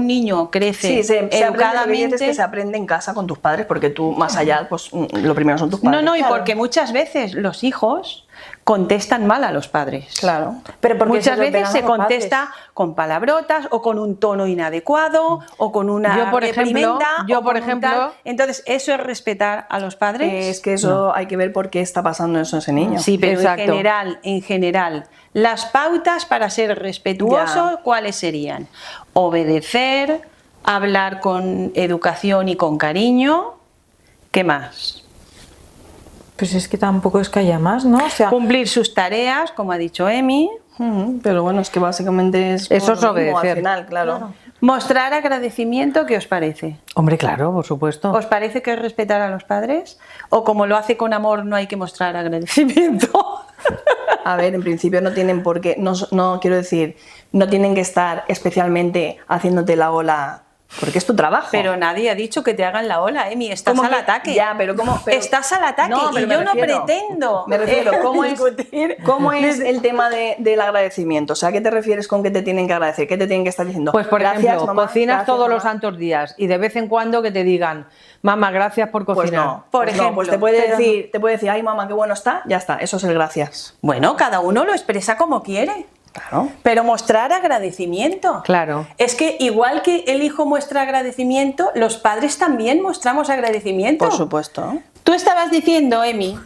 [SPEAKER 1] niño crece
[SPEAKER 2] Sí, se aprende, lo que
[SPEAKER 1] educadamente,
[SPEAKER 2] dices es que se aprende en casa con tus padres, porque tú más allá, pues lo primero son tus padres.
[SPEAKER 1] no, y porque muchas veces los hijos contestan mal a los padres.
[SPEAKER 2] Claro.
[SPEAKER 3] Pero porque
[SPEAKER 1] Muchas
[SPEAKER 3] se lo
[SPEAKER 1] veces
[SPEAKER 3] pegan a
[SPEAKER 1] se
[SPEAKER 3] los padres.
[SPEAKER 1] contesta con palabrotas o con un tono inadecuado o con una
[SPEAKER 4] Yo, por ejemplo,
[SPEAKER 1] reprimenda o con un
[SPEAKER 4] ejemplo-
[SPEAKER 1] tal. Entonces, ¿eso es respetar a los padres?
[SPEAKER 2] Es que eso hay que ver por qué está pasando eso a ese niño.
[SPEAKER 1] Sí, pero
[SPEAKER 4] Exacto.
[SPEAKER 1] en general, las pautas para ser respetuoso,
[SPEAKER 2] Ya.
[SPEAKER 1] ¿cuáles serían? Obedecer, hablar con educación y con cariño. ¿Qué más?
[SPEAKER 3] Pues es que tampoco es que haya más, ¿no? O sea,
[SPEAKER 1] Cumplir sus tareas, como ha dicho Emi.
[SPEAKER 2] Pero bueno, es que básicamente es
[SPEAKER 4] Eso
[SPEAKER 2] por
[SPEAKER 4] es
[SPEAKER 2] lo mismo,
[SPEAKER 4] obedecer.
[SPEAKER 2] al final, claro.
[SPEAKER 1] Mostrar agradecimiento, ¿qué os parece?
[SPEAKER 4] Hombre, claro, por supuesto.
[SPEAKER 1] ¿Os parece que es respetar a los padres? ¿O como lo hace con amor no hay que mostrar agradecimiento?
[SPEAKER 2] A ver, en principio no tienen por qué, no quiero decir, no tienen que estar especialmente haciéndote la ola, porque es tu trabajo.
[SPEAKER 1] Pero nadie ha dicho que te hagan la ola, Emi. Estás
[SPEAKER 2] ¿Cómo
[SPEAKER 1] al
[SPEAKER 2] que?
[SPEAKER 1] ataque.
[SPEAKER 2] Ya, pero ¿cómo? Pero-
[SPEAKER 1] Estás al ataque
[SPEAKER 2] No, pero
[SPEAKER 1] y
[SPEAKER 2] me
[SPEAKER 1] yo no
[SPEAKER 2] refiero-
[SPEAKER 1] pretendo.
[SPEAKER 2] Me refiero, ¿cómo es
[SPEAKER 1] Les-
[SPEAKER 2] el tema del agradecimiento? O sea, ¿a qué te refieres con que te tienen que agradecer? ¿Qué te tienen que estar diciendo?
[SPEAKER 4] Pues por
[SPEAKER 2] Gracias,
[SPEAKER 4] ejemplo,
[SPEAKER 2] mamá,
[SPEAKER 4] cocinas
[SPEAKER 2] gracias,
[SPEAKER 4] todos
[SPEAKER 2] mamá.
[SPEAKER 4] los santos días y de vez en cuando que te digan, mamá, gracias por
[SPEAKER 2] Pues
[SPEAKER 4] cocinar.
[SPEAKER 2] no,
[SPEAKER 1] Por
[SPEAKER 2] pues no,
[SPEAKER 1] ejemplo,
[SPEAKER 2] pues te puede
[SPEAKER 1] pero
[SPEAKER 2] decir, ay mamá, qué bueno está, ya está, eso es el gracias.
[SPEAKER 1] Bueno, cada uno lo expresa como quiere.
[SPEAKER 2] Claro.
[SPEAKER 1] Pero mostrar agradecimiento.
[SPEAKER 4] Claro.
[SPEAKER 1] Es que igual que el hijo muestra agradecimiento, los padres también mostramos agradecimiento.
[SPEAKER 2] Por supuesto.
[SPEAKER 1] Tú estabas diciendo, Emi,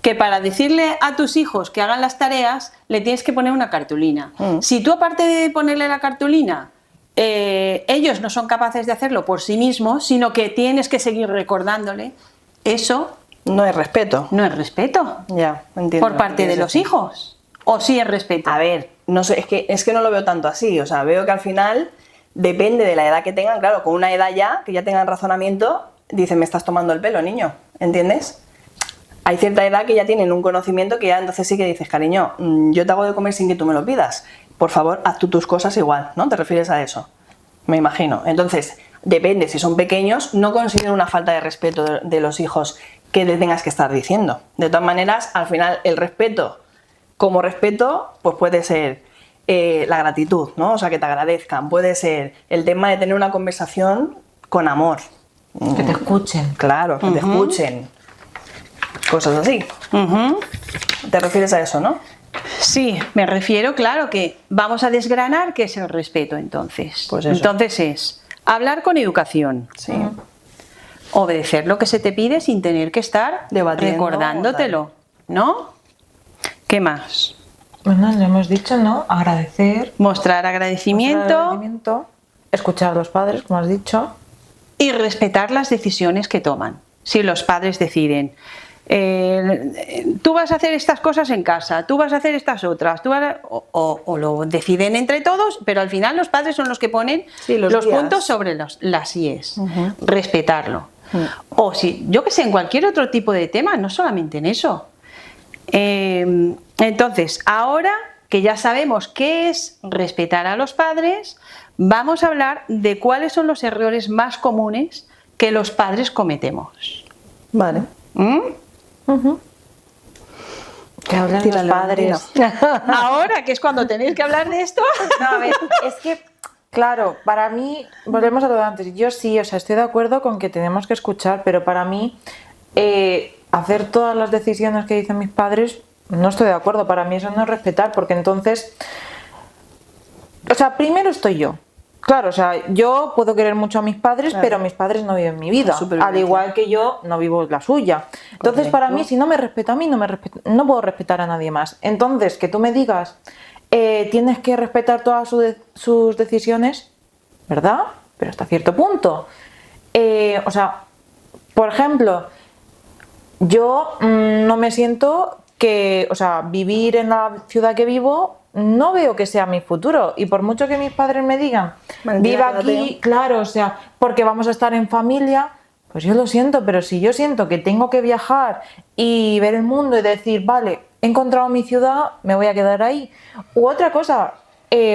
[SPEAKER 1] que para decirle a tus hijos que hagan las tareas, le tienes que poner una cartulina. Si tú, aparte de ponerle la cartulina, ellos no son capaces de hacerlo por sí mismos, sino que tienes que seguir recordándole, eso
[SPEAKER 2] No es respeto.
[SPEAKER 1] no es respeto
[SPEAKER 2] Ya, entiendo.
[SPEAKER 1] por parte de los hijos. ¿O sí es respeto?
[SPEAKER 2] A ver, no sé, es que no lo veo tanto así. O sea, veo que al final depende de la edad que tengan. Claro, con una edad ya, que ya tengan razonamiento, dicen, me estás tomando el pelo, niño. ¿Entiendes? Hay cierta edad que ya tienen un conocimiento que ya entonces sí que dices, cariño, yo te hago de comer sin que tú me lo pidas. Por favor, haz tú tus cosas igual, ¿no? ¿Te refieres a eso? Me imagino. Entonces, depende, si son pequeños, no considero una falta de respeto de los hijos que le tengas que estar diciendo. De todas maneras, al final, el respeto, como respeto, pues puede ser la gratitud, ¿no? O sea, que te agradezcan. Puede ser el tema de tener una conversación con amor.
[SPEAKER 3] que te escuchen.
[SPEAKER 2] Claro, que te escuchen. Cosas así. ¿Te refieres a eso, no?
[SPEAKER 1] Sí, me refiero, claro, que vamos a desgranar qué es el respeto entonces.
[SPEAKER 2] Pues eso.
[SPEAKER 1] Entonces es hablar con educación,
[SPEAKER 2] Sí.
[SPEAKER 1] obedecer lo que se te pide sin tener que estar
[SPEAKER 2] Debatiendo,
[SPEAKER 1] recordándotelo, ¿no? ¿Qué más?
[SPEAKER 3] Bueno, lo hemos dicho, ¿no? Agradecer.
[SPEAKER 1] Mostrar agradecimiento,
[SPEAKER 3] agradecimiento, escuchar a los padres, como has dicho.
[SPEAKER 1] y respetar las decisiones que toman. Si los padres deciden, tú vas a hacer estas cosas en casa, tú vas a hacer estas otras, o lo deciden entre todos, pero al final los padres son los que ponen
[SPEAKER 2] Sí, los
[SPEAKER 1] los
[SPEAKER 2] guías.
[SPEAKER 1] puntos sobre las IES. Respetarlo. O si, yo que sé, en cualquier otro tipo de tema, no solamente en eso. Entonces, ahora que ya sabemos qué es respetar a los padres, vamos a hablar de cuáles son los errores más comunes que los padres cometemos.
[SPEAKER 2] Vale.
[SPEAKER 1] ¿Mm?
[SPEAKER 3] Que hablan los
[SPEAKER 2] Tírale,
[SPEAKER 3] padres.
[SPEAKER 1] Ahora, que es cuando tenéis que hablar de esto.
[SPEAKER 3] No, a ver, es que, claro, para mí, volvemos a lo de antes. Yo sí, o sea, estoy de acuerdo con que tenemos que escuchar, pero para mí, hacer todas las decisiones que dicen mis padres, no estoy de acuerdo. Para mí eso no es respetar, porque entonces, o sea, primero estoy yo, Claro, o sea, yo puedo querer mucho a mis padres,
[SPEAKER 2] Claro.
[SPEAKER 3] pero mis padres no viven mi vida,
[SPEAKER 2] La supervivencia.
[SPEAKER 3] al igual que yo no vivo la suya. Entonces,
[SPEAKER 2] Correcto.
[SPEAKER 3] para mí, si no me respeto a mí, no puedo respetar a nadie más. Entonces, que tú me digas, tienes que respetar todas sus decisiones, ¿verdad? Pero hasta cierto punto. O sea, por ejemplo, yo no me siento que, o sea, vivir en la ciudad que vivo, no veo que sea mi futuro. Y por mucho que mis padres me digan, viva aquí, claro, o sea, porque vamos a estar en familia, pues yo lo siento, pero si yo siento que tengo que viajar y ver el mundo y decir, vale, he encontrado mi ciudad, me voy a quedar ahí. U otra cosa,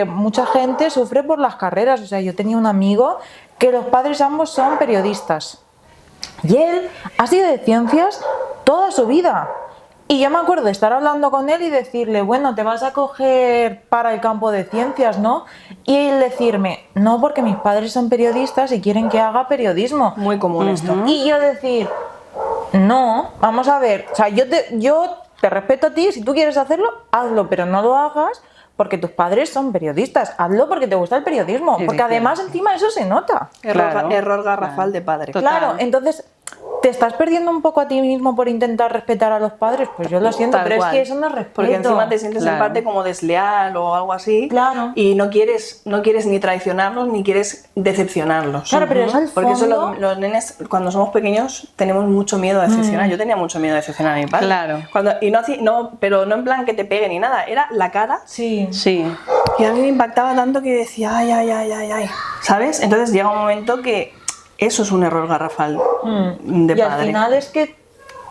[SPEAKER 3] mucha gente sufre por las carreras. O sea, yo tenía un amigo que los padres ambos son periodistas. Y él ha sido de ciencias toda su vida. Y yo me acuerdo de estar hablando con él y decirle, bueno, te vas a coger para el campo de ciencias, ¿no? Y él decirme, no, porque mis padres son periodistas y quieren que haga periodismo.
[SPEAKER 2] Muy común esto.
[SPEAKER 3] Y yo decir, no, vamos a ver, o sea, yo te respeto a ti, si tú quieres hacerlo, hazlo, pero no lo hagas porque tus padres son periodistas, hazlo porque te gusta el periodismo, porque además encima eso se nota.
[SPEAKER 2] Error garrafal de padre.
[SPEAKER 1] Total.
[SPEAKER 3] Claro, entonces te estás perdiendo un poco a ti mismo por intentar respetar a los padres, pues yo lo siento,
[SPEAKER 2] Tal
[SPEAKER 3] pero
[SPEAKER 2] cual.
[SPEAKER 3] es que eso no es respeto.
[SPEAKER 2] Porque encima te sientes en parte como desleal o algo así.
[SPEAKER 3] Claro.
[SPEAKER 2] Y no quieres ni traicionarlos ni quieres decepcionarlos.
[SPEAKER 3] Claro, pero es al
[SPEAKER 2] Porque eso
[SPEAKER 3] fondo-
[SPEAKER 2] los nenes, cuando somos pequeños, tenemos mucho miedo a decepcionar. Yo tenía mucho miedo de decepcionar a mi padre.
[SPEAKER 1] Claro.
[SPEAKER 2] Pero no en plan que te pegue ni nada, era la cara.
[SPEAKER 3] Sí.
[SPEAKER 1] Sí.
[SPEAKER 2] Y a mí me impactaba tanto que decía, ay, ay, ay, ay, ay. ¿Sabes? Entonces llega un momento que eso es un error garrafal de
[SPEAKER 3] Y
[SPEAKER 2] padre.
[SPEAKER 3] al final es que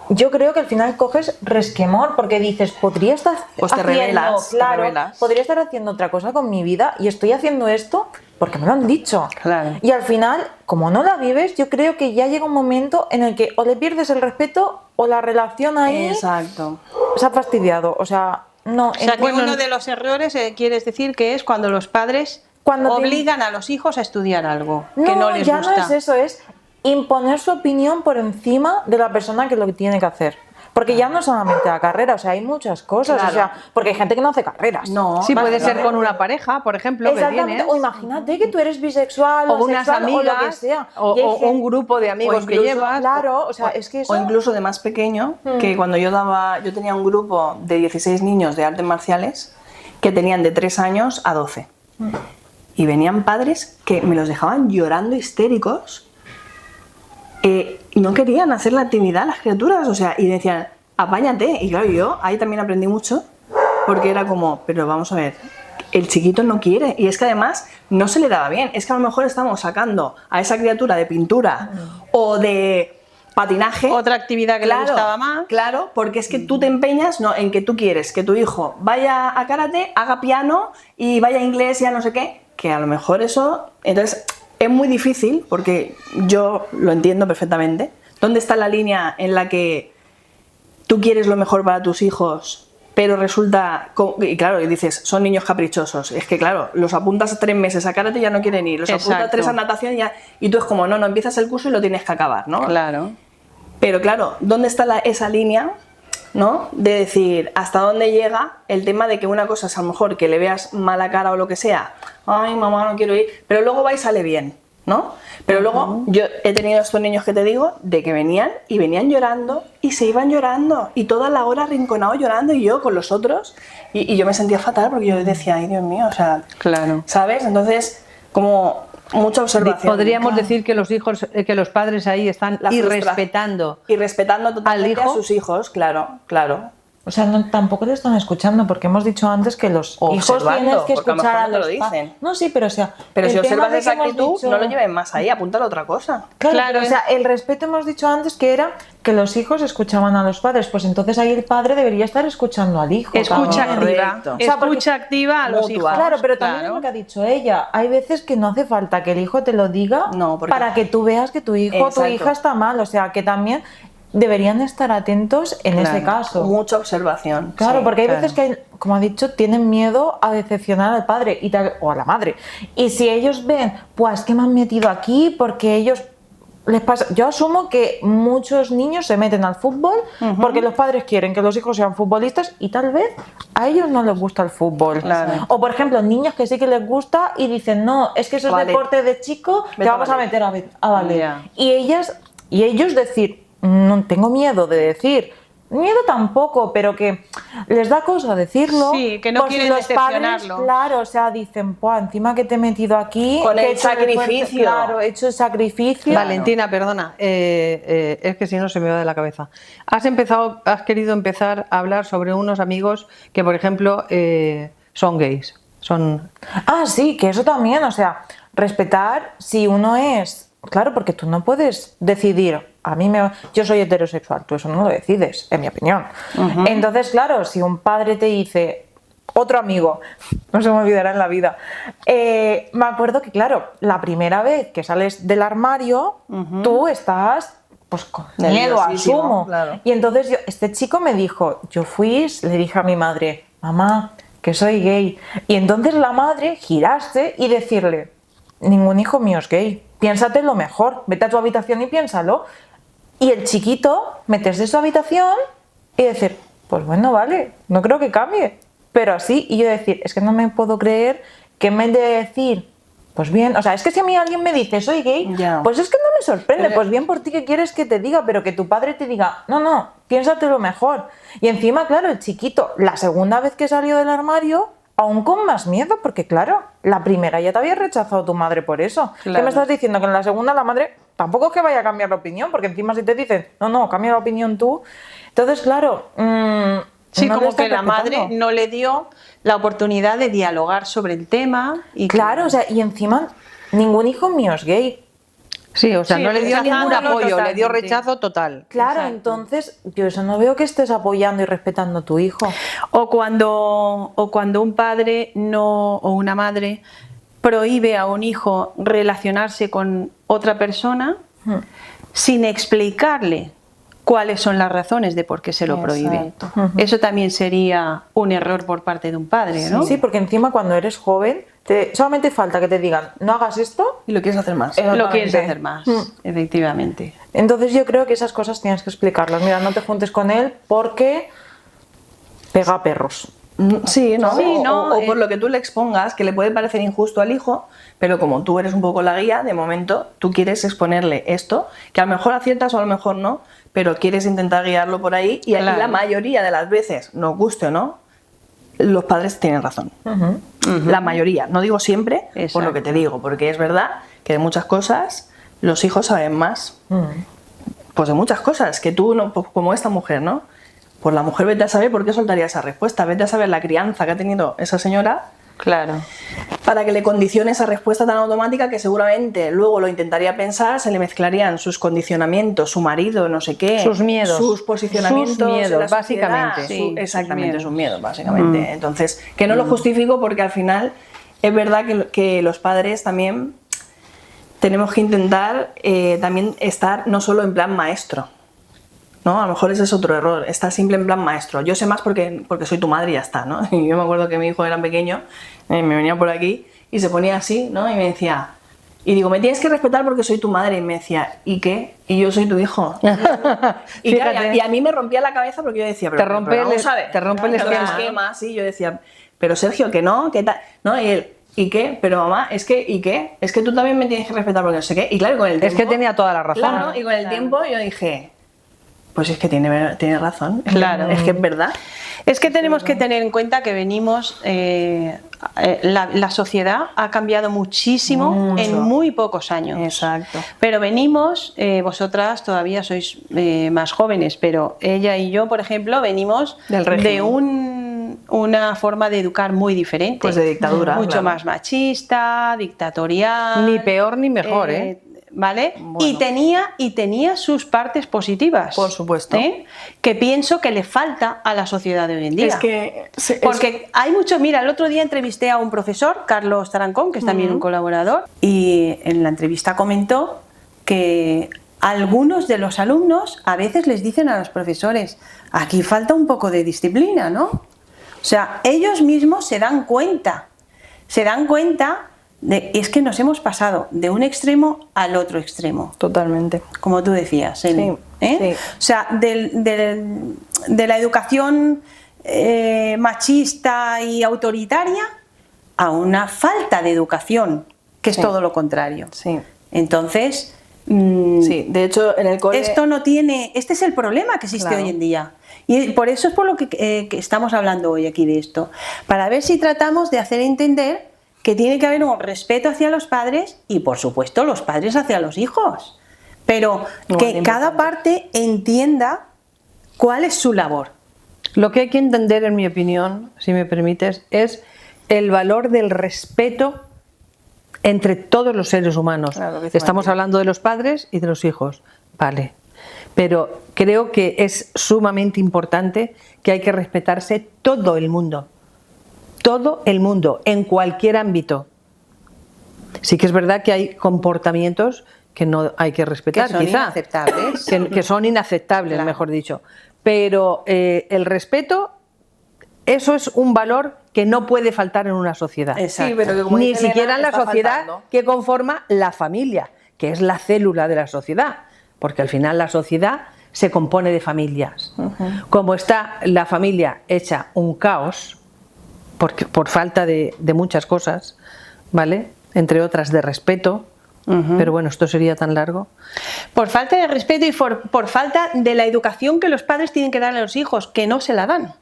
[SPEAKER 3] yo creo que al final coges resquemor porque dices, podría estar
[SPEAKER 2] Pues te
[SPEAKER 3] haciendo,
[SPEAKER 2] rebelas, te
[SPEAKER 3] claro,
[SPEAKER 2] rebelas.
[SPEAKER 3] podría estar haciendo otra cosa con mi vida y estoy haciendo esto porque me lo han dicho.
[SPEAKER 1] Claro.
[SPEAKER 3] Y al final, como no la vives, yo creo que ya llega un momento en el que o le pierdes el respeto o la relación ahí
[SPEAKER 2] Exacto.
[SPEAKER 3] se ha fastidiado. O sea, no.
[SPEAKER 1] O sea, que
[SPEAKER 3] bueno,
[SPEAKER 1] uno de los errores, quieres decir, que es cuando los padres
[SPEAKER 3] Cuando te-
[SPEAKER 1] obligan a los hijos a estudiar algo que no les
[SPEAKER 3] ya
[SPEAKER 1] gusta.
[SPEAKER 3] no es eso, es imponer su opinión por encima de la persona que lo tiene que hacer. Porque ya no solamente la carrera, o sea, hay muchas cosas,
[SPEAKER 2] Claro.
[SPEAKER 3] o sea, porque hay gente que no hace carreras.
[SPEAKER 2] No.
[SPEAKER 1] Sí, puede ser
[SPEAKER 3] Básicamente.
[SPEAKER 1] con una pareja, por ejemplo, que
[SPEAKER 3] Exactamente.
[SPEAKER 1] vienes,
[SPEAKER 3] O imagínate que tú eres bisexual
[SPEAKER 1] o
[SPEAKER 3] o
[SPEAKER 1] unas
[SPEAKER 3] sexual,
[SPEAKER 1] amigas,
[SPEAKER 3] o lo que sea.
[SPEAKER 1] o,
[SPEAKER 3] Y hay
[SPEAKER 1] o
[SPEAKER 3] gente-
[SPEAKER 1] un grupo de amigos que
[SPEAKER 2] incluso-
[SPEAKER 1] llevas.
[SPEAKER 3] Claro, o sea, es que eso...
[SPEAKER 2] O incluso de más pequeño, que cuando yo tenía un grupo de 16 niños de artes marciales que tenían de 3 años a 12. Y venían padres que me los dejaban llorando histéricos. No querían hacer la actividad las criaturas, o sea, y decían, apáñate. Y claro, yo ahí también aprendí mucho, porque era como, pero vamos a ver, el chiquito no quiere. Y es que además no se le daba bien. Es que a lo mejor estamos sacando a esa criatura de pintura o de patinaje.
[SPEAKER 1] Otra actividad que le gustaba más.
[SPEAKER 2] Claro, porque es que tú te empeñas en que tú quieres que tu hijo vaya a karate, haga piano y vaya a inglés y a no sé qué, que a lo mejor eso... Entonces es muy difícil, porque yo lo entiendo perfectamente. ¿Dónde está la línea en la que tú quieres lo mejor para tus hijos, pero resulta... Y claro, y dices, son niños caprichosos. Es que claro, los apuntas 3 meses a karate y ya no quieren ir. Los apuntas
[SPEAKER 1] Exacto.
[SPEAKER 2] 3 a natación y tú es como, no, empiezas el curso y lo tienes que acabar, ¿no?
[SPEAKER 1] Claro.
[SPEAKER 2] Pero claro, ¿dónde está esa línea, ¿no? De decir, hasta dónde llega el tema de que una cosa es a lo mejor que le veas mala cara o lo que sea, ay, mamá, no quiero ir, pero luego va y sale bien, ¿no? Pero luego yo he tenido estos niños que te digo, de que venían llorando y se iban llorando y toda la hora arrinconados llorando y yo con los otros y yo me sentía fatal porque yo decía, ay, Dios mío, o sea,
[SPEAKER 1] Claro.
[SPEAKER 2] ¿sabes? Entonces, como mucha observación.
[SPEAKER 4] Podríamos decir que los hijos, que los padres ahí están
[SPEAKER 2] La
[SPEAKER 4] irrespetando.
[SPEAKER 2] Y respetando totalmente
[SPEAKER 4] hijo.
[SPEAKER 2] a sus hijos, claro, claro.
[SPEAKER 3] O sea, tampoco le están escuchando, porque hemos dicho antes que los hijos
[SPEAKER 2] Observando,
[SPEAKER 3] tienes que
[SPEAKER 2] porque a lo
[SPEAKER 3] escuchar
[SPEAKER 2] mejor
[SPEAKER 3] a
[SPEAKER 2] no te
[SPEAKER 3] los
[SPEAKER 2] lo
[SPEAKER 3] padres.
[SPEAKER 2] dicen.
[SPEAKER 3] No, sí, pero o sea...
[SPEAKER 2] Pero
[SPEAKER 3] el
[SPEAKER 2] si
[SPEAKER 3] tema
[SPEAKER 2] observas
[SPEAKER 3] de
[SPEAKER 2] esa
[SPEAKER 3] que hemos
[SPEAKER 2] actitud,
[SPEAKER 3] dicho-
[SPEAKER 2] no lo lleven más ahí, apúntale a otra cosa.
[SPEAKER 3] Claro,
[SPEAKER 1] Claro,
[SPEAKER 3] pero, o sea, el respeto hemos dicho antes que era que los hijos escuchaban a los padres, pues entonces ahí el padre debería estar escuchando al hijo.
[SPEAKER 1] Escucha
[SPEAKER 3] también.
[SPEAKER 1] activa.
[SPEAKER 2] Correcto.
[SPEAKER 3] O sea, porque-
[SPEAKER 1] Escucha activa a los
[SPEAKER 2] Mutua.
[SPEAKER 1] hijos.
[SPEAKER 3] Claro, pero también
[SPEAKER 1] Claro.
[SPEAKER 3] es lo que ha dicho ella. Hay veces que no hace falta que el hijo te lo diga
[SPEAKER 2] No, porque-
[SPEAKER 3] para que tú veas que tu hijo o tu
[SPEAKER 2] Exacto.
[SPEAKER 3] hija está mal. O sea, que también deberían estar atentos en
[SPEAKER 1] Claro.
[SPEAKER 3] ese caso.
[SPEAKER 2] Mucha observación.
[SPEAKER 3] Claro,
[SPEAKER 2] sí,
[SPEAKER 3] porque hay
[SPEAKER 2] claro.
[SPEAKER 3] veces que, como ha dicho, tienen miedo a decepcionar al padre o a la madre. Y si ellos ven, pues que me han metido aquí porque ellos les pasa. Yo asumo que muchos niños se meten al fútbol porque los padres quieren que los hijos sean futbolistas y tal vez a ellos no les gusta el fútbol.
[SPEAKER 1] Claro.
[SPEAKER 3] O por ejemplo, niños que sí que les gusta y dicen, no, es que eso es
[SPEAKER 2] Ballet.
[SPEAKER 3] deporte de chico, te
[SPEAKER 2] Vete a
[SPEAKER 3] vamos a
[SPEAKER 2] ballet.
[SPEAKER 3] meter a ballet.
[SPEAKER 1] Ya.
[SPEAKER 3] Y ellos decir, no tengo miedo de decir, miedo tampoco, pero que les da cosa decirlo.
[SPEAKER 1] Sí, que no
[SPEAKER 3] por si
[SPEAKER 1] quieren
[SPEAKER 3] los padres,
[SPEAKER 1] decepcionarlo.
[SPEAKER 3] claro, o sea, dicen, pues encima que te he metido aquí,
[SPEAKER 2] Con
[SPEAKER 3] que
[SPEAKER 2] el
[SPEAKER 3] he hecho esfuerzo".
[SPEAKER 2] sacrificio.
[SPEAKER 3] Claro, he hecho el sacrificio.
[SPEAKER 4] Valentina, perdona, es que si no se me va de la cabeza. Has querido empezar a hablar sobre unos amigos que, por ejemplo, son gays.
[SPEAKER 3] Ah, sí, que eso también, o sea, respetar si uno es, claro, porque tú no puedes decidir, yo soy heterosexual, tú eso no lo decides, en mi opinión. Entonces, claro, si un padre te dice, otro amigo, no se me olvidará en la vida, me acuerdo que, claro, la primera vez que sales del armario, tú estás pues con miedo,
[SPEAKER 2] Nerviosísimo,
[SPEAKER 3] asumo.
[SPEAKER 2] claro.
[SPEAKER 3] Y entonces este chico me dijo, le dije a mi madre, mamá, que soy gay. Y entonces la madre girarse y decirle, ningún hijo mío es gay, piénsatelo mejor, vete a tu habitación y piénsalo. Y el chiquito meterse en su habitación y decir, pues bueno, vale, no creo que cambie, pero así. Y yo decir, es que no me puedo creer que en vez de decir, pues bien, o sea, es que si a mí alguien me dice soy gay,
[SPEAKER 2] Ya.
[SPEAKER 3] pues es que no me sorprende,
[SPEAKER 2] Pero-
[SPEAKER 3] pues bien por ti que quieres que te diga, pero que tu padre te diga, no, piénsatelo mejor. Y encima, claro, el chiquito, la segunda vez que salió del armario, aún con más miedo, porque claro, la primera ya te había rechazado tu madre por eso. ¿Qué
[SPEAKER 1] Claro.
[SPEAKER 3] me estás diciendo? Que en la segunda la madre tampoco es que vaya a cambiar la opinión, porque encima si te dicen, no, cambia la opinión tú. Entonces, claro,
[SPEAKER 1] Sí,
[SPEAKER 3] no le
[SPEAKER 1] como
[SPEAKER 3] estás
[SPEAKER 1] que la madre
[SPEAKER 3] respetando.
[SPEAKER 1] no le dio la oportunidad de dialogar sobre el tema. Y que-
[SPEAKER 3] Claro, o sea, y encima, ningún hijo mío es gay.
[SPEAKER 4] Sí, o sea,
[SPEAKER 1] Sí,
[SPEAKER 4] no le dio ningún
[SPEAKER 1] rechazándolo
[SPEAKER 4] apoyo, le dio
[SPEAKER 1] totalmente.
[SPEAKER 4] rechazo total.
[SPEAKER 3] Claro,
[SPEAKER 1] Exacto.
[SPEAKER 3] entonces yo eso no veo que estés apoyando y respetando a tu hijo.
[SPEAKER 1] O cuando un padre o una madre prohíbe a un hijo relacionarse con otra persona sin explicarle cuáles son las razones de por qué se lo prohíbe.
[SPEAKER 3] Exacto.
[SPEAKER 1] Eso también sería un error por parte de un padre, ¿no?
[SPEAKER 3] Sí, porque encima cuando eres joven, solamente falta que te digan, no hagas esto.
[SPEAKER 2] Y lo quieres hacer más.
[SPEAKER 3] Exactamente.
[SPEAKER 1] Lo quieres hacer más, efectivamente.
[SPEAKER 3] Entonces yo creo que esas cosas tienes que explicarlas. Mira, no te juntes con él porque pega a perros.
[SPEAKER 2] Sí, ¿no?
[SPEAKER 1] Sí, ¿no?
[SPEAKER 2] O por lo que tú le expongas, que le puede parecer injusto al hijo, pero como tú eres un poco la guía, de momento tú quieres exponerle esto, que a lo mejor aciertas o a lo mejor no, pero quieres intentar guiarlo por ahí y
[SPEAKER 1] Claro.
[SPEAKER 2] la mayoría de las veces, nos guste o no, los padres tienen razón. La mayoría, no digo siempre, por
[SPEAKER 1] Exacto.
[SPEAKER 2] lo que te digo, porque es verdad que de muchas cosas los hijos saben más. Pues de muchas cosas, que tú, no, pues como esta mujer, ¿no? Pues la mujer vete a saber por qué soltaría esa respuesta, vete a saber la crianza que ha tenido esa señora
[SPEAKER 1] Claro.
[SPEAKER 2] para que le condicione esa respuesta tan automática que seguramente luego lo intentaría pensar, se le mezclarían sus condicionamientos, su marido, no sé qué,
[SPEAKER 4] Sus miedos.
[SPEAKER 2] sus posicionamientos,
[SPEAKER 4] Sus miedos,
[SPEAKER 2] en la sociedad,
[SPEAKER 4] básicamente.
[SPEAKER 1] Sí,
[SPEAKER 2] exactamente,
[SPEAKER 1] sus
[SPEAKER 2] sus miedos, básicamente. Entonces, que no lo justifico porque al final es verdad que los padres también tenemos que intentar también estar no solo en plan maestro, ¿no? A lo mejor ese es otro error, estar siempre en plan maestro. Yo sé más porque soy tu madre y ya está, ¿no? Y yo me acuerdo que mi hijo era pequeño, me venía por aquí y se ponía así, ¿no? Y me decía, y digo, me tienes que respetar porque soy tu madre. Y me decía, ¿y qué? Y yo soy tu hijo. y, claro,
[SPEAKER 4] Fíjate.
[SPEAKER 2] y a mí me rompía la cabeza porque yo decía, pero,
[SPEAKER 4] Te rompe
[SPEAKER 2] pero vamos
[SPEAKER 4] el-
[SPEAKER 2] a ver.
[SPEAKER 4] te rompe el
[SPEAKER 2] Claro,
[SPEAKER 4] esquema.
[SPEAKER 2] sí, yo decía, pero Sergio, que no, que tal, ¿no? Y él, ¿y qué? Pero mamá, es que, ¿y qué? Es que tú también me tienes que respetar porque no sé qué. Y claro, con el tiempo...
[SPEAKER 4] Es que tenía toda la razón.
[SPEAKER 2] Claro, y con el tiempo yo dije, pues es que tiene razón.
[SPEAKER 1] Claro.
[SPEAKER 2] Es que es verdad.
[SPEAKER 1] Es que tenemos que tener en cuenta que venimos, la sociedad ha cambiado muchísimo
[SPEAKER 2] Mucho.
[SPEAKER 1] en muy pocos años.
[SPEAKER 2] Exacto.
[SPEAKER 1] Pero venimos, vosotras todavía sois más jóvenes, pero ella y yo, por ejemplo, venimos
[SPEAKER 2] Del régimen.
[SPEAKER 1] de una forma de educar muy diferente.
[SPEAKER 2] Pues de dictadura,
[SPEAKER 1] Mucho
[SPEAKER 2] claro.
[SPEAKER 1] más machista, dictatorial.
[SPEAKER 4] Ni peor ni mejor, ¿eh?
[SPEAKER 1] ¿Vale?
[SPEAKER 2] Bueno.
[SPEAKER 1] Y tenía sus partes positivas.
[SPEAKER 2] Por supuesto.
[SPEAKER 1] Que pienso que le falta a la sociedad de hoy en día.
[SPEAKER 2] Es que...
[SPEAKER 1] Porque hay mucho, mira, el otro día entrevisté a un profesor, Carlos Tarancón, que es también un colaborador, y en la entrevista comentó que algunos de los alumnos a veces les dicen a los profesores, aquí falta un poco de disciplina, ¿no? O sea, ellos mismos se dan cuenta es que nos hemos pasado de un extremo al otro extremo,
[SPEAKER 2] Totalmente.
[SPEAKER 1] como tú decías, Eli,
[SPEAKER 2] Sí, sí.
[SPEAKER 1] O sea, de la educación machista y autoritaria a una falta de educación, que es
[SPEAKER 2] Sí.
[SPEAKER 1] todo lo contrario.
[SPEAKER 2] Sí.
[SPEAKER 1] Entonces,
[SPEAKER 2] Sí, de hecho en el cole...
[SPEAKER 1] esto no tiene, este es el problema que existe
[SPEAKER 2] Claro.
[SPEAKER 1] hoy en día. Y por eso es por lo que estamos hablando hoy aquí de esto. Para ver si tratamos de hacer entender que tiene que haber un respeto hacia los padres y, por supuesto, los padres hacia los hijos. Pero
[SPEAKER 2] Igual
[SPEAKER 1] que
[SPEAKER 2] de
[SPEAKER 1] cada
[SPEAKER 2] importante.
[SPEAKER 1] parte entienda cuál es su labor.
[SPEAKER 4] Lo que hay que entender, en mi opinión, si me permites, es el valor del respeto entre todos los seres humanos.
[SPEAKER 2] Claro, lo que dice
[SPEAKER 4] Estamos
[SPEAKER 2] María.
[SPEAKER 4] hablando de los padres y de los hijos, vale. Pero creo que es sumamente importante que hay que respetarse todo el mundo, en cualquier ámbito. Sí que es verdad que hay comportamientos que no hay que respetar,
[SPEAKER 1] Que son
[SPEAKER 4] quizá,
[SPEAKER 1] inaceptables.
[SPEAKER 4] que son inaceptables,
[SPEAKER 1] Claro.
[SPEAKER 4] mejor dicho. Pero el respeto, eso es un valor que no puede faltar en una sociedad.
[SPEAKER 1] Exacto.
[SPEAKER 2] Sí, pero que como
[SPEAKER 4] Ni
[SPEAKER 2] dice
[SPEAKER 4] siquiera
[SPEAKER 2] Elena,
[SPEAKER 4] en la
[SPEAKER 2] está
[SPEAKER 4] sociedad
[SPEAKER 2] faltando.
[SPEAKER 4] que conforma la familia, que es la célula de la sociedad, porque al final la sociedad se compone de familias. Como está la familia hecha un caos, por falta de muchas cosas, ¿vale? Entre otras de respeto, pero bueno, esto sería tan largo.
[SPEAKER 1] Por falta de respeto y por falta de la educación que los padres tienen que dar a los hijos, que no se la dan.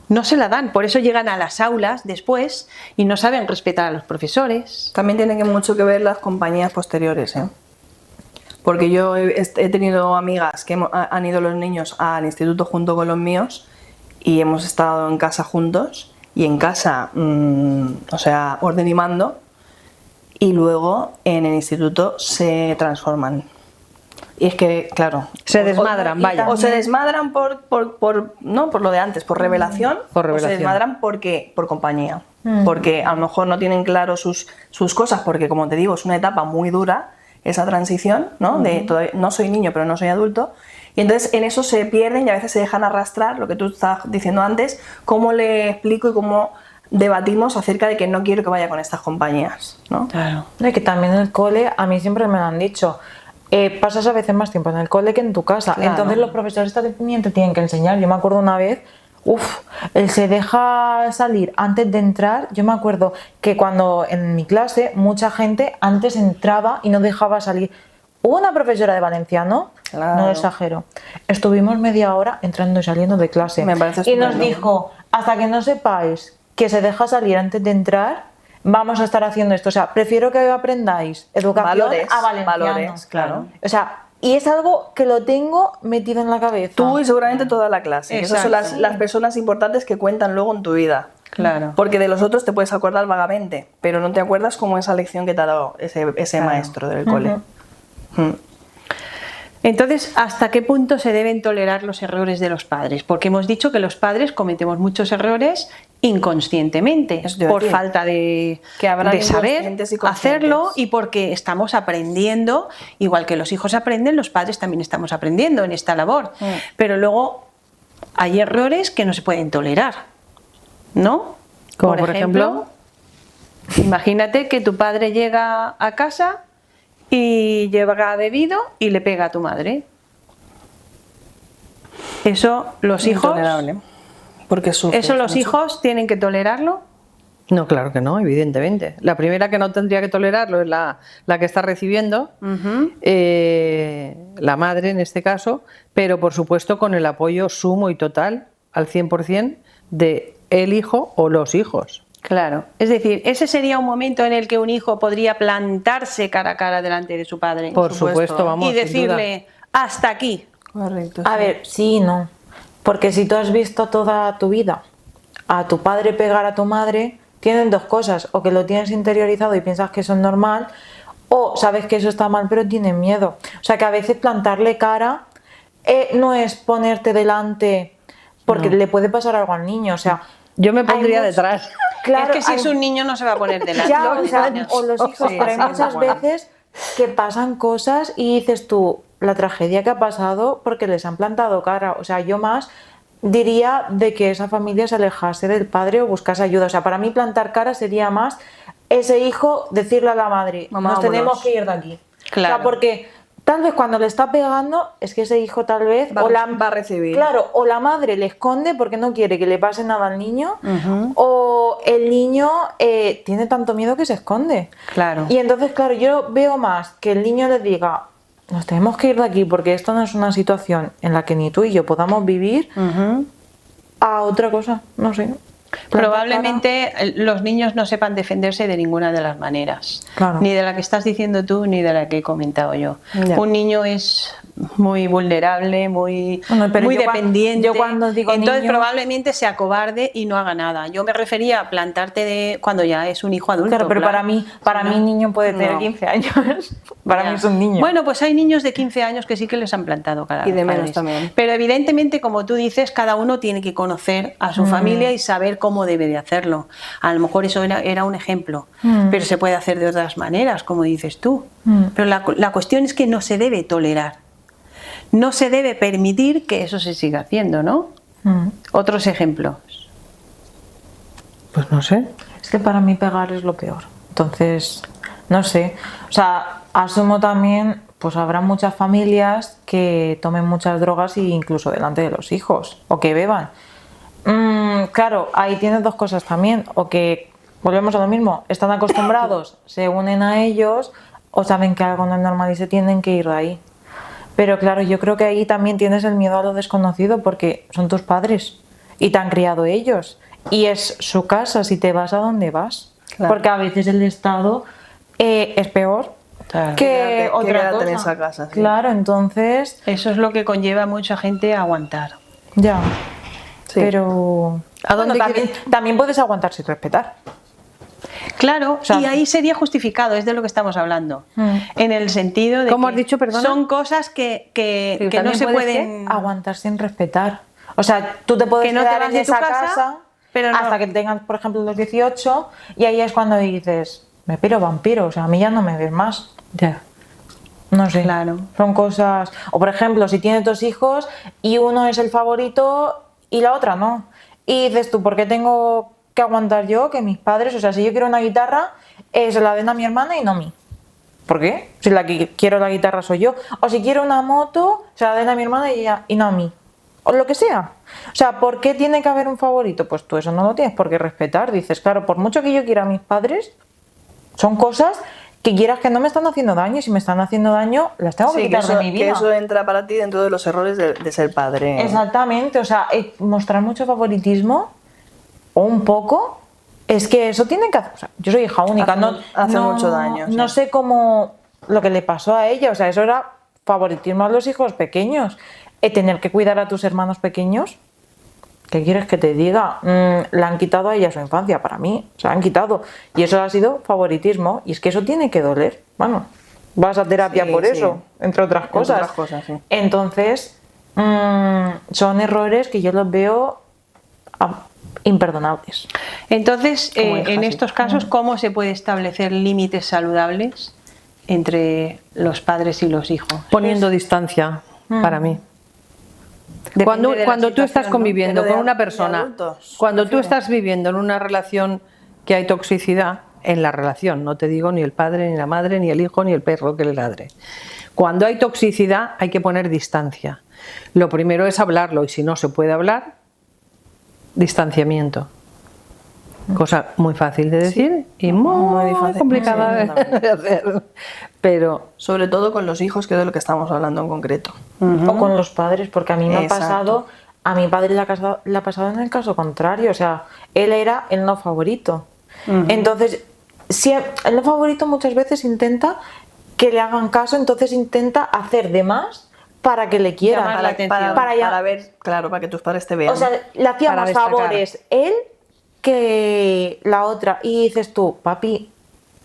[SPEAKER 1] No se la dan, por eso llegan a las aulas después y no saben respetar a los profesores.
[SPEAKER 2] También tiene mucho que ver las compañías posteriores, ¿eh? Porque yo he tenido amigas que han ido los niños al instituto junto con los míos y hemos estado en casa juntos y en casa, o sea, orden y mando, y luego en el instituto se transforman. Y es que, claro...
[SPEAKER 4] Se desmadran, vaya.
[SPEAKER 2] O se desmadran no por lo de antes, por revelación,
[SPEAKER 4] Por
[SPEAKER 2] o se
[SPEAKER 4] revelación.
[SPEAKER 2] desmadran por compañía. Porque a lo mejor no tienen claro sus cosas, porque como te digo, es una etapa muy dura, esa transición, ¿no? No soy niño, pero no soy adulto. Y entonces en eso se pierden y a veces se dejan arrastrar, lo que tú estabas diciendo antes, cómo le explico y cómo debatimos acerca de que no quiero que vaya con estas compañías, ¿no?
[SPEAKER 1] Claro.
[SPEAKER 3] No, y que también en el cole, a mí siempre me lo han dicho, pasas a veces más tiempo en el cole que en tu casa.
[SPEAKER 2] Claro.
[SPEAKER 3] Entonces los profesores también te tienen que enseñar. Yo me acuerdo una vez, él se deja salir antes de entrar. Yo me acuerdo que cuando en mi clase mucha gente antes entraba y no dejaba salir. Hubo una profesora de valenciano,
[SPEAKER 2] Claro.
[SPEAKER 3] no lo exagero, estuvimos media hora entrando y saliendo de clase.
[SPEAKER 2] Me parece
[SPEAKER 3] Y nos
[SPEAKER 2] estupendo.
[SPEAKER 3] dijo, hasta que no sepáis que se deja salir antes de entrar, vamos a estar haciendo esto. O sea, prefiero que aprendáis educación
[SPEAKER 2] Valores,
[SPEAKER 3] a valenciano.
[SPEAKER 2] valores, claro.
[SPEAKER 3] O sea, y es algo que lo tengo metido en la cabeza.
[SPEAKER 2] Tú y seguramente toda la clase. Esas son
[SPEAKER 1] Exacto.
[SPEAKER 2] las personas importantes que cuentan luego en tu vida.
[SPEAKER 1] Claro.
[SPEAKER 2] Porque de los otros te puedes acordar vagamente, pero no te acuerdas como esa lección que te ha dado ese maestro del cole.
[SPEAKER 1] Entonces, ¿hasta qué punto se deben tolerar los errores de los padres? Porque hemos dicho que los padres cometemos muchos errores inconscientemente,
[SPEAKER 2] Eso te iba a
[SPEAKER 1] por
[SPEAKER 2] decir.
[SPEAKER 1] falta de
[SPEAKER 2] habrán
[SPEAKER 1] saber
[SPEAKER 2] inconscientes y conscientes.
[SPEAKER 1] hacerlo y porque estamos aprendiendo, igual que los hijos aprenden, los padres también estamos aprendiendo en esta labor. Pero luego hay errores que no se pueden tolerar, ¿no?
[SPEAKER 4] Como por ejemplo,
[SPEAKER 1] imagínate que tu padre llega a casa y llega bebido y le pega a tu madre. Eso los hijos,
[SPEAKER 2] Intolerable. Porque sufres
[SPEAKER 1] eso los
[SPEAKER 2] mucho.
[SPEAKER 1] hijos tienen que tolerarlo.
[SPEAKER 4] no, claro que no, evidentemente. La primera que no tendría que tolerarlo es la que está recibiendo, la madre en este caso, pero por supuesto con el apoyo sumo y total, al 100%, de el hijo o los hijos.
[SPEAKER 1] Claro, es decir, ese sería un momento en el que un hijo podría plantarse cara a cara delante de su padre
[SPEAKER 4] Por
[SPEAKER 2] supuesto.
[SPEAKER 4] supuesto, vamos.
[SPEAKER 1] y
[SPEAKER 4] sin duda.
[SPEAKER 1] decirle hasta aquí.
[SPEAKER 2] Correcto.
[SPEAKER 3] A
[SPEAKER 2] sí.
[SPEAKER 3] ver, sí y no. Porque si tú has visto toda tu vida a tu padre pegar a tu madre, tienen dos cosas: o que lo tienes interiorizado y piensas que eso es normal, o sabes que eso está mal pero tienes miedo. O sea que a veces plantarle cara no es ponerte delante porque le puede pasar algo al niño. O sea,
[SPEAKER 4] Yo me
[SPEAKER 3] hay
[SPEAKER 4] pondría
[SPEAKER 3] muchos-
[SPEAKER 4] detrás.
[SPEAKER 3] Claro,
[SPEAKER 1] es que si
[SPEAKER 3] hay-
[SPEAKER 1] es un niño no se va a poner delante.
[SPEAKER 3] ya, o sea,
[SPEAKER 1] Niños.
[SPEAKER 3] o los hijos,
[SPEAKER 2] Sí,
[SPEAKER 3] pero hay
[SPEAKER 2] sí,
[SPEAKER 3] muchas
[SPEAKER 2] bueno.
[SPEAKER 3] veces que pasan cosas y dices tú, la tragedia que ha pasado porque les han plantado cara. O sea, yo más diría de que esa familia se alejase del padre o buscase ayuda. O sea, para mí plantar cara sería más ese hijo decirle a la madre,
[SPEAKER 2] Mamá,
[SPEAKER 3] nos tenemos
[SPEAKER 2] vámonos.
[SPEAKER 3] que ir de aquí.
[SPEAKER 1] Claro.
[SPEAKER 3] O sea, porque tal vez cuando le está pegando, es que ese hijo tal vez...
[SPEAKER 2] Va a recibir.
[SPEAKER 3] Claro, o la madre le esconde porque no quiere que le pase nada al niño, o el niño tiene tanto miedo que se esconde.
[SPEAKER 1] Claro.
[SPEAKER 3] Y entonces, claro, yo veo más que el niño le diga, nos tenemos que ir de aquí porque esto no es una situación en la que ni tú y yo podamos vivir, a otra cosa, no sé.
[SPEAKER 1] Probablemente los niños no sepan defenderse de ninguna de las maneras,
[SPEAKER 3] Claro.
[SPEAKER 1] ni de la que estás diciendo tú ni de la que he comentado yo.
[SPEAKER 2] Ya.
[SPEAKER 1] Un niño es muy vulnerable, muy,
[SPEAKER 3] Bueno, pero
[SPEAKER 1] muy
[SPEAKER 3] yo
[SPEAKER 1] dependiente.
[SPEAKER 3] yo cuando digo
[SPEAKER 1] entonces
[SPEAKER 3] niño-
[SPEAKER 1] probablemente sea cobarde y no haga nada. Yo me refería a plantarte de cuando ya es un hijo adulto.
[SPEAKER 3] Claro, pero para mí niño puede tener
[SPEAKER 1] No.
[SPEAKER 3] 15 años. Para
[SPEAKER 1] Ya.
[SPEAKER 3] mí es un niño.
[SPEAKER 1] Bueno, pues hay niños de 15 años que sí que les han plantado cara.
[SPEAKER 2] Y de menos
[SPEAKER 1] padres.
[SPEAKER 2] también.
[SPEAKER 1] Pero evidentemente, como tú dices, cada uno tiene que conocer a su familia y saber cómo debe de hacerlo. A lo mejor eso era un ejemplo, pero se puede hacer de otras maneras, como dices tú. Pero la cuestión es que no se debe tolerar. No se debe permitir que eso se siga haciendo, ¿no? Otros ejemplos.
[SPEAKER 4] Pues no sé.
[SPEAKER 3] Es que para mí pegar es lo peor. Entonces, no sé. O sea, asumo también, pues habrá muchas familias que tomen muchas drogas e incluso delante de los hijos, o que beban. Claro, ahí tienes dos cosas también. O que, volvemos a lo mismo, están acostumbrados, se unen a ellos, o saben que algo no es normal y se tienen que ir de ahí. Pero claro, yo creo que ahí también tienes el miedo a lo desconocido porque son tus padres y te han criado ellos. Y es su casa si te vas a donde vas.
[SPEAKER 1] Claro.
[SPEAKER 3] Porque a veces el Estado es peor
[SPEAKER 1] Claro.
[SPEAKER 3] que
[SPEAKER 2] Quédate
[SPEAKER 3] otra
[SPEAKER 2] en
[SPEAKER 3] cosa.
[SPEAKER 2] esa casa, sí.
[SPEAKER 3] Claro, entonces,
[SPEAKER 1] Eso es lo que conlleva a mucha gente a aguantar.
[SPEAKER 3] ya.
[SPEAKER 2] Sí.
[SPEAKER 3] Pero
[SPEAKER 4] ¿A dónde
[SPEAKER 3] bueno, también puedes aguantar sin respetar.
[SPEAKER 1] Claro,
[SPEAKER 3] sea,
[SPEAKER 1] y ahí sería justificado, es de lo que estamos hablando. En el sentido de
[SPEAKER 4] ¿Cómo
[SPEAKER 1] que
[SPEAKER 4] has dicho, perdona?
[SPEAKER 1] son cosas que
[SPEAKER 4] Sí,
[SPEAKER 1] no
[SPEAKER 4] también
[SPEAKER 1] se
[SPEAKER 4] puede
[SPEAKER 1] pueden...
[SPEAKER 3] Aguantar sin respetar. O sea, tú te puedes
[SPEAKER 1] Que no te
[SPEAKER 3] quedar
[SPEAKER 1] vas
[SPEAKER 3] en
[SPEAKER 1] de tu
[SPEAKER 3] esa
[SPEAKER 1] casa,
[SPEAKER 3] casa,
[SPEAKER 1] pero no.
[SPEAKER 3] hasta que tengas, por ejemplo, los 18 y ahí es cuando dices, me piro vampiro, o sea, a mí ya no me ves más.
[SPEAKER 4] Ya.
[SPEAKER 3] No sé,
[SPEAKER 1] Claro.
[SPEAKER 3] son cosas... O por ejemplo, si tienes dos hijos y uno es el favorito y la otra no. Y dices tú, ¿por qué tengo que aguantar yo que mis padres... O sea, si yo quiero una guitarra, se la den a mi hermana y no a mí. ¿Por qué? Si la que quiero la guitarra soy yo. O si quiero una moto, se la den a mi hermana y no a mí. O lo que sea. O sea, ¿por qué tiene que haber un favorito? Pues tú eso no lo tienes por qué respetar. Dices, claro, por mucho que yo quiera a mis padres, son cosas que quieras que no me están haciendo daño. Y si me están haciendo daño, las tengo que
[SPEAKER 2] Sí, que
[SPEAKER 3] quitar
[SPEAKER 2] eso,
[SPEAKER 3] de mi vida.
[SPEAKER 2] que eso entra para ti dentro de los errores de ser padre.
[SPEAKER 3] Exactamente, o sea, mostrar mucho favoritismo o un poco, es que eso tiene que hacer. O sea, yo soy hija única,
[SPEAKER 2] Hace mucho daño, sí.
[SPEAKER 3] No sé cómo lo que le pasó a ella, o sea, eso era favoritismo a los hijos pequeños. Tener que cuidar a tus hermanos pequeños, ¿qué quieres que te diga? Le han quitado a ella su infancia, para mí, se la han quitado. Y eso ha sido favoritismo, y es que eso tiene que doler. Bueno, vas a terapia
[SPEAKER 2] Sí,
[SPEAKER 3] por
[SPEAKER 2] sí.
[SPEAKER 3] eso, entre otras
[SPEAKER 2] Entre
[SPEAKER 3] cosas.
[SPEAKER 2] otras cosas, sí.
[SPEAKER 3] Entonces, son errores que yo los veo imperdonables.
[SPEAKER 1] Entonces,
[SPEAKER 3] Como hija,
[SPEAKER 1] en
[SPEAKER 3] sí.
[SPEAKER 1] estos casos, ¿cómo se puede establecer límites saludables entre los padres y los hijos?
[SPEAKER 4] Poniendo distancia, para mí.
[SPEAKER 1] Depende
[SPEAKER 4] Cuando,
[SPEAKER 1] de la
[SPEAKER 4] cuando tú
[SPEAKER 1] situación,
[SPEAKER 4] estás
[SPEAKER 1] ¿no?
[SPEAKER 4] conviviendo
[SPEAKER 2] Pero
[SPEAKER 4] con una
[SPEAKER 2] de
[SPEAKER 4] persona,
[SPEAKER 2] adultos,
[SPEAKER 4] cuando tú
[SPEAKER 2] prefiero.
[SPEAKER 4] estás viviendo en una relación que hay toxicidad en la relación, no te digo ni el padre, ni la madre, ni el hijo, ni el perro que le ladre. Cuando hay toxicidad hay que poner distancia. Lo primero es hablarlo y si no se puede hablar, distanciamiento. Cosa muy fácil de decir y muy
[SPEAKER 2] difícil.
[SPEAKER 4] complicada
[SPEAKER 2] Sí,
[SPEAKER 4] de hacer. Pero
[SPEAKER 2] Sobre todo con los hijos, que es de lo que estamos hablando en concreto.
[SPEAKER 3] O con los padres, porque a mí me ha
[SPEAKER 2] Exacto.
[SPEAKER 3] pasado, a mi padre le ha pasado en el caso contrario, o sea, él era el no favorito. Entonces, si el no favorito muchas veces intenta que le hagan caso, entonces intenta hacer de más para que le quieran.
[SPEAKER 1] Llamar la atención.
[SPEAKER 3] Para
[SPEAKER 2] ver, claro, para que tus padres te vean.
[SPEAKER 3] O sea, le hacía
[SPEAKER 4] Para
[SPEAKER 3] más
[SPEAKER 4] destacar.
[SPEAKER 3] favores él que la otra. Y dices tú, papi,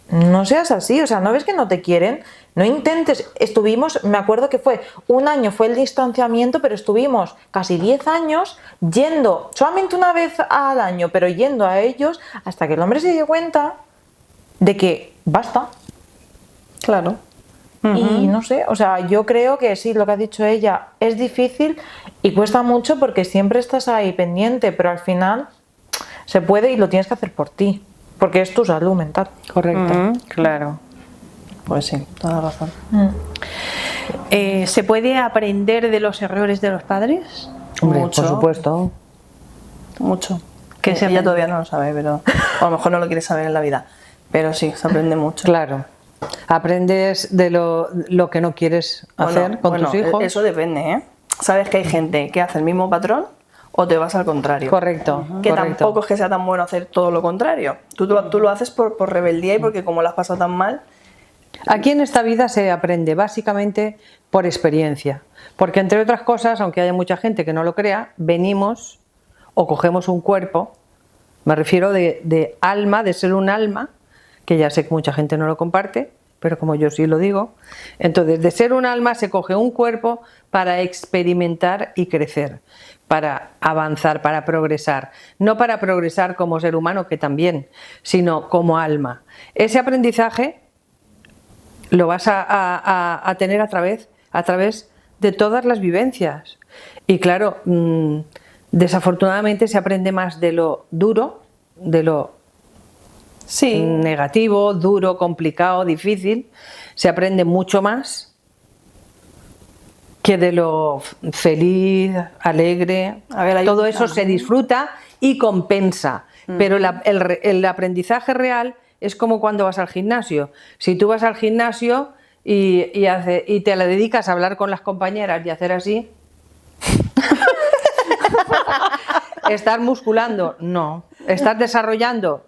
[SPEAKER 3] no seas así, o sea, ¿no ves que no te quieren? No intentes. Estuvimos, me acuerdo que fue un año, fue el distanciamiento, pero estuvimos casi 10 años yendo, solamente una vez al año, pero yendo a ellos hasta que el hombre se dio cuenta de que basta.
[SPEAKER 2] claro.
[SPEAKER 3] Y no sé, o sea, yo creo que sí, lo que ha dicho ella es difícil y cuesta mucho porque siempre estás ahí pendiente, pero al final se puede y lo tienes que hacer por ti. porque es tu salud mental.
[SPEAKER 4] Correcto.
[SPEAKER 1] Claro.
[SPEAKER 2] Pues sí, toda la razón.
[SPEAKER 1] ¿Se puede aprender de los errores de los padres?
[SPEAKER 4] Hombre,
[SPEAKER 2] Mucho.
[SPEAKER 4] por supuesto.
[SPEAKER 2] Mucho.
[SPEAKER 1] Que
[SPEAKER 2] Que ella todavía no lo sabe, pero o a lo mejor no lo quiere saber en la vida. Pero sí, se aprende mucho.
[SPEAKER 4] Claro. Aprendes de lo que no quieres hacer con tus hijos.
[SPEAKER 2] Eso depende, ¿eh? Sabes que hay gente que hace el mismo patrón o te vas al contrario.
[SPEAKER 4] Correcto.
[SPEAKER 2] Que
[SPEAKER 4] correcto.
[SPEAKER 2] tampoco es que sea tan bueno hacer todo lo contrario. Tú lo haces por rebeldía y porque como lo has pasado tan mal.
[SPEAKER 4] Aquí en esta vida se aprende básicamente por experiencia. Porque entre otras cosas, aunque haya mucha gente que no lo crea, venimos o cogemos un cuerpo, me refiero de alma, de ser un alma, que ya sé que mucha gente no lo comparte, pero como yo sí lo digo, entonces de ser un alma se coge un cuerpo para experimentar y crecer, para avanzar, para progresar, no para progresar como ser humano, que también, sino como alma. Ese aprendizaje lo vas a tener a través de todas las vivencias. Y claro, desafortunadamente se aprende más de lo duro, de lo negativo, duro, complicado, difícil. Se aprende mucho más que de lo feliz, alegre.
[SPEAKER 2] A ver,
[SPEAKER 4] todo eso se disfruta y compensa. Pero el aprendizaje real es como cuando vas al gimnasio. Si tú vas al gimnasio y te la dedicas a hablar con las compañeras y hacer así, ¿estás musculando? No. ¿Estás desarrollando?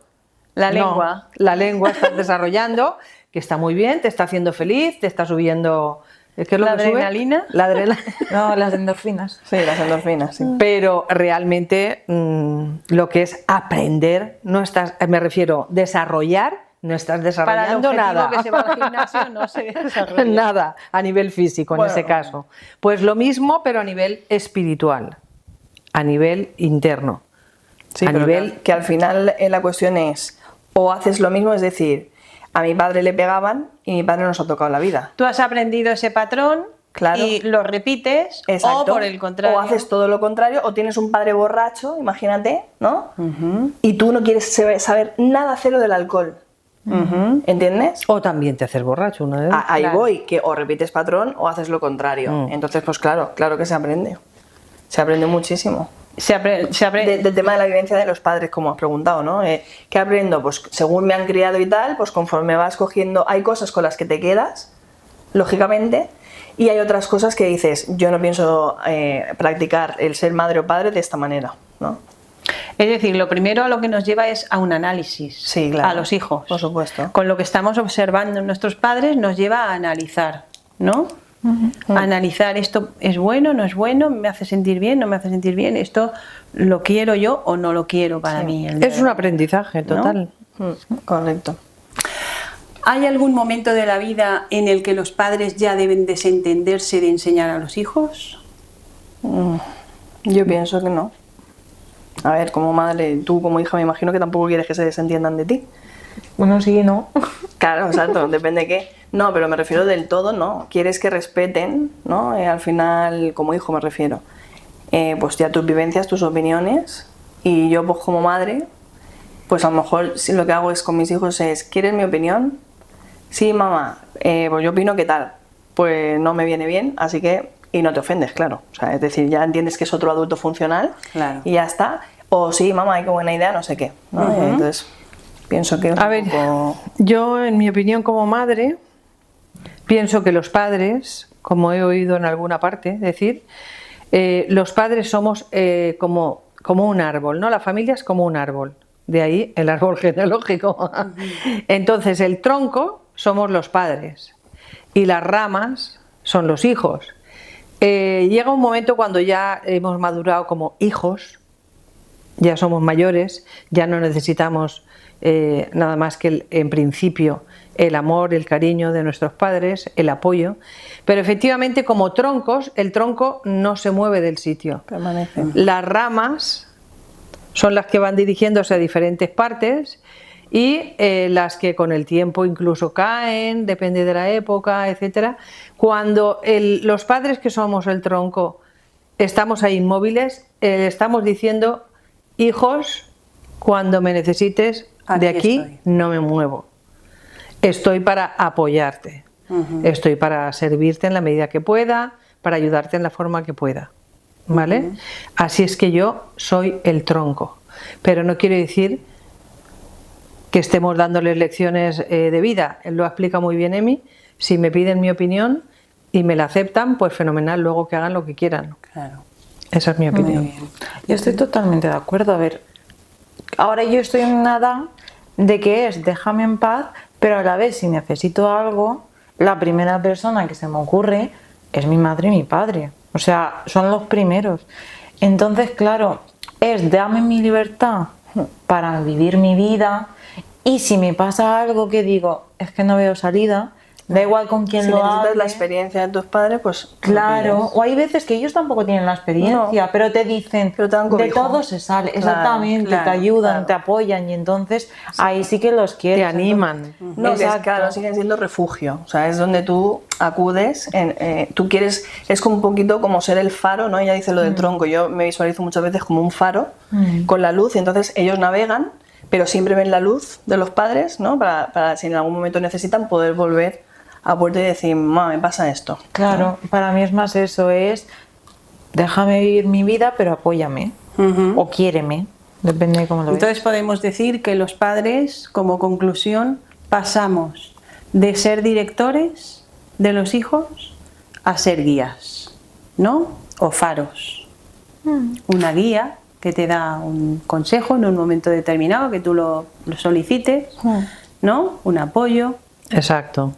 [SPEAKER 2] La
[SPEAKER 4] No.
[SPEAKER 2] lengua.
[SPEAKER 4] La lengua estás desarrollando, que está muy bien, te está haciendo feliz, te está subiendo... ¿Qué es lo
[SPEAKER 2] ¿La
[SPEAKER 4] que sube?
[SPEAKER 2] adrenalina?
[SPEAKER 4] La adrenalina.
[SPEAKER 3] No, las endorfinas.
[SPEAKER 2] Sí, las endorfinas, sí.
[SPEAKER 4] Pero realmente lo que es aprender, no estás, me refiero, desarrollar, no estás desarrollando nada.
[SPEAKER 1] que se va al gimnasio no se desarrolla.
[SPEAKER 4] Nada, a nivel físico en
[SPEAKER 2] Bueno.
[SPEAKER 4] ese caso. Pues lo mismo, pero a nivel espiritual, a nivel interno.
[SPEAKER 2] Sí,
[SPEAKER 4] a
[SPEAKER 2] pero
[SPEAKER 4] nivel...
[SPEAKER 2] que al final la cuestión es, o haces lo mismo, es decir, a mi padre le pegaban y mi padre nos ha tocado la vida.
[SPEAKER 1] Tú has aprendido ese patrón
[SPEAKER 2] Claro.
[SPEAKER 1] y lo repites,
[SPEAKER 2] Exacto.
[SPEAKER 1] o por el contrario.
[SPEAKER 2] O haces todo lo contrario, o tienes un padre borracho, imagínate, ¿no? Y tú no quieres saber nada cero del alcohol. ¿Entiendes?
[SPEAKER 4] O también te haces borracho, una de dos.
[SPEAKER 2] Ahí
[SPEAKER 1] Claro.
[SPEAKER 2] voy, que o repites patrón o haces lo contrario. Entonces, pues claro que se aprende. Se aprende muchísimo.
[SPEAKER 1] Se aprende.
[SPEAKER 2] Del tema de la vivencia de los padres, como has preguntado, ¿no? ¿Qué aprendo? Pues según me han criado y tal, pues conforme vas cogiendo, hay cosas con las que te quedas, lógicamente, y hay otras cosas que dices, yo no pienso practicar el ser madre o padre de esta manera, ¿no?
[SPEAKER 1] Es decir, lo primero a lo que nos lleva es a un análisis,
[SPEAKER 2] Sí, claro.
[SPEAKER 1] a los hijos.
[SPEAKER 2] Por supuesto.
[SPEAKER 1] Con lo que estamos observando en nuestros padres nos lleva a analizar, ¿no? A analizar, esto es bueno, no es bueno, me hace sentir bien, no me hace sentir bien, esto lo quiero yo o no lo quiero para mí.
[SPEAKER 4] Es un aprendizaje total.
[SPEAKER 2] Correcto.
[SPEAKER 1] ¿Hay algún momento de la vida en el que los padres ya deben desentenderse de enseñar a los hijos?
[SPEAKER 2] Yo pienso que no. A ver, como madre, tú como hija me imagino que tampoco quieres que se desentiendan de ti.
[SPEAKER 3] Bueno, sí, no.
[SPEAKER 2] Claro, exacto, depende de qué. No, pero me refiero del todo, no. Quieres que respeten, ¿no? Al final, como hijo me refiero. Pues ya tus vivencias, tus opiniones. Y yo, pues como madre, pues a lo mejor si lo que hago es con mis hijos es, ¿quieres mi opinión? Sí, mamá, pues yo opino que tal. Pues no me viene bien, así que... Y no te ofendes, claro. O sea, es decir, ya entiendes que es otro adulto funcional
[SPEAKER 1] Claro.
[SPEAKER 2] y ya está. O sí, mamá, qué buena idea, no sé qué, ¿no? Entonces, pienso que...
[SPEAKER 4] A ver, yo en mi opinión como madre, pienso que los padres, como he oído en alguna parte decir, los padres somos como un árbol, ¿no? La familia es como un árbol, de ahí el árbol genealógico. Entonces el tronco somos los padres y las ramas son los hijos. Llega un momento cuando ya hemos madurado como hijos, ya somos mayores, ya no necesitamos nada más que en principio el amor, el cariño de nuestros padres, el apoyo, pero efectivamente como troncos, el tronco no se mueve del sitio.
[SPEAKER 2] Permanece.
[SPEAKER 4] Las ramas son las que van dirigiéndose a diferentes partes y las que con el tiempo incluso caen, depende de la época, etcétera. Cuando los padres que somos el tronco estamos ahí inmóviles, estamos diciendo, hijos, cuando me necesites,
[SPEAKER 1] Aquí
[SPEAKER 4] de aquí
[SPEAKER 1] estoy.
[SPEAKER 4] no me muevo. Estoy para apoyarte. Estoy para servirte en la medida que pueda, para ayudarte en la forma que pueda. ¿Vale? Así es que yo soy el tronco. Pero no quiere decir que estemos dándoles lecciones de vida. Él lo explica muy bien, Emi. Si me piden mi opinión y me la aceptan, pues fenomenal, luego que hagan lo que quieran.
[SPEAKER 1] Claro.
[SPEAKER 4] Esa es mi
[SPEAKER 1] Muy
[SPEAKER 4] opinión.
[SPEAKER 1] bien.
[SPEAKER 3] Yo estoy totalmente de acuerdo. A ver, ahora yo estoy en una edad de que es déjame en paz, pero a la vez si necesito algo, la primera persona que se me ocurre es mi madre y mi padre. O sea, son los primeros. Entonces, claro, es dame mi libertad para vivir mi vida, y si me pasa algo que digo, es que no veo salida, da igual con quién
[SPEAKER 2] Si
[SPEAKER 3] lo
[SPEAKER 2] necesitas
[SPEAKER 3] hable.
[SPEAKER 2] la experiencia de tus padres, pues...
[SPEAKER 3] Claro,
[SPEAKER 2] lo
[SPEAKER 3] o hay veces que ellos tampoco tienen la experiencia,
[SPEAKER 2] No.
[SPEAKER 3] pero te dicen,
[SPEAKER 2] Pero te dan
[SPEAKER 3] de
[SPEAKER 2] cobijo.
[SPEAKER 3] todo se sale,
[SPEAKER 2] Claro,
[SPEAKER 3] exactamente,
[SPEAKER 1] claro,
[SPEAKER 3] te ayudan,
[SPEAKER 2] claro.
[SPEAKER 3] te apoyan, y entonces ahí sí que los quieres.
[SPEAKER 4] Te animan.
[SPEAKER 2] No, que es,
[SPEAKER 3] Exacto.
[SPEAKER 2] claro, siguen siendo refugio, o sea, es donde tú acudes, tú quieres, es como un poquito como ser el faro, ¿no? Ella dice lo del tronco, yo me visualizo muchas veces como un faro con la luz, y entonces ellos navegan, pero siempre ven la luz de los padres, ¿no? Para si en algún momento necesitan poder volver a puerta y decir, mamá, me pasa esto.
[SPEAKER 3] Claro, para mí es más eso, es déjame vivir mi vida, pero apóyame, o quiéreme, depende de cómo lo veas.
[SPEAKER 1] Entonces podemos decir que los padres, como conclusión, pasamos de ser directores de los hijos a ser guías, ¿no? O faros. Una guía que te da un consejo en un momento determinado, que tú lo solicites, ¿no? Un apoyo.
[SPEAKER 4] Exacto.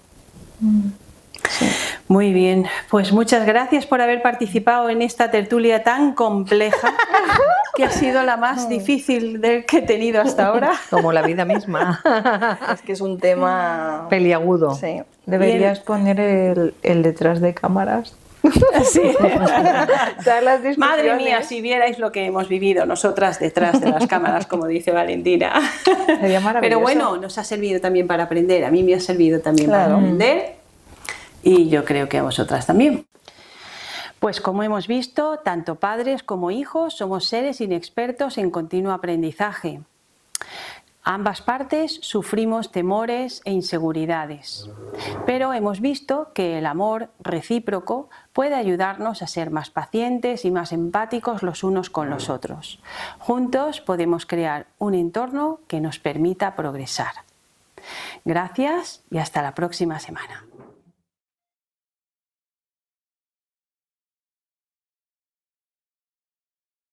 [SPEAKER 1] Muy bien, pues muchas gracias por haber participado en esta tertulia tan compleja, que ha sido la más difícil que he tenido hasta ahora.
[SPEAKER 4] Como la vida misma.
[SPEAKER 2] Es que es un tema...
[SPEAKER 4] Peliagudo.
[SPEAKER 2] Sí.
[SPEAKER 3] Deberías poner el detrás de cámaras.
[SPEAKER 1] Sí.
[SPEAKER 3] Todas las discusiones.
[SPEAKER 1] Madre mía, si vierais lo que hemos vivido nosotras detrás de las cámaras, como dice Valentina.
[SPEAKER 3] Sería maravilloso.
[SPEAKER 1] Pero bueno, nos ha servido también para aprender. A mí me ha servido también para
[SPEAKER 2] Claro.
[SPEAKER 1] aprender, y yo creo que a vosotras también. Pues como hemos visto, tanto padres como hijos somos seres inexpertos en continuo aprendizaje. Ambas partes sufrimos temores e inseguridades, pero hemos visto que el amor recíproco puede ayudarnos a ser más pacientes y más empáticos los unos con los otros. Juntos podemos crear un entorno que nos permita progresar. Gracias y hasta la próxima semana.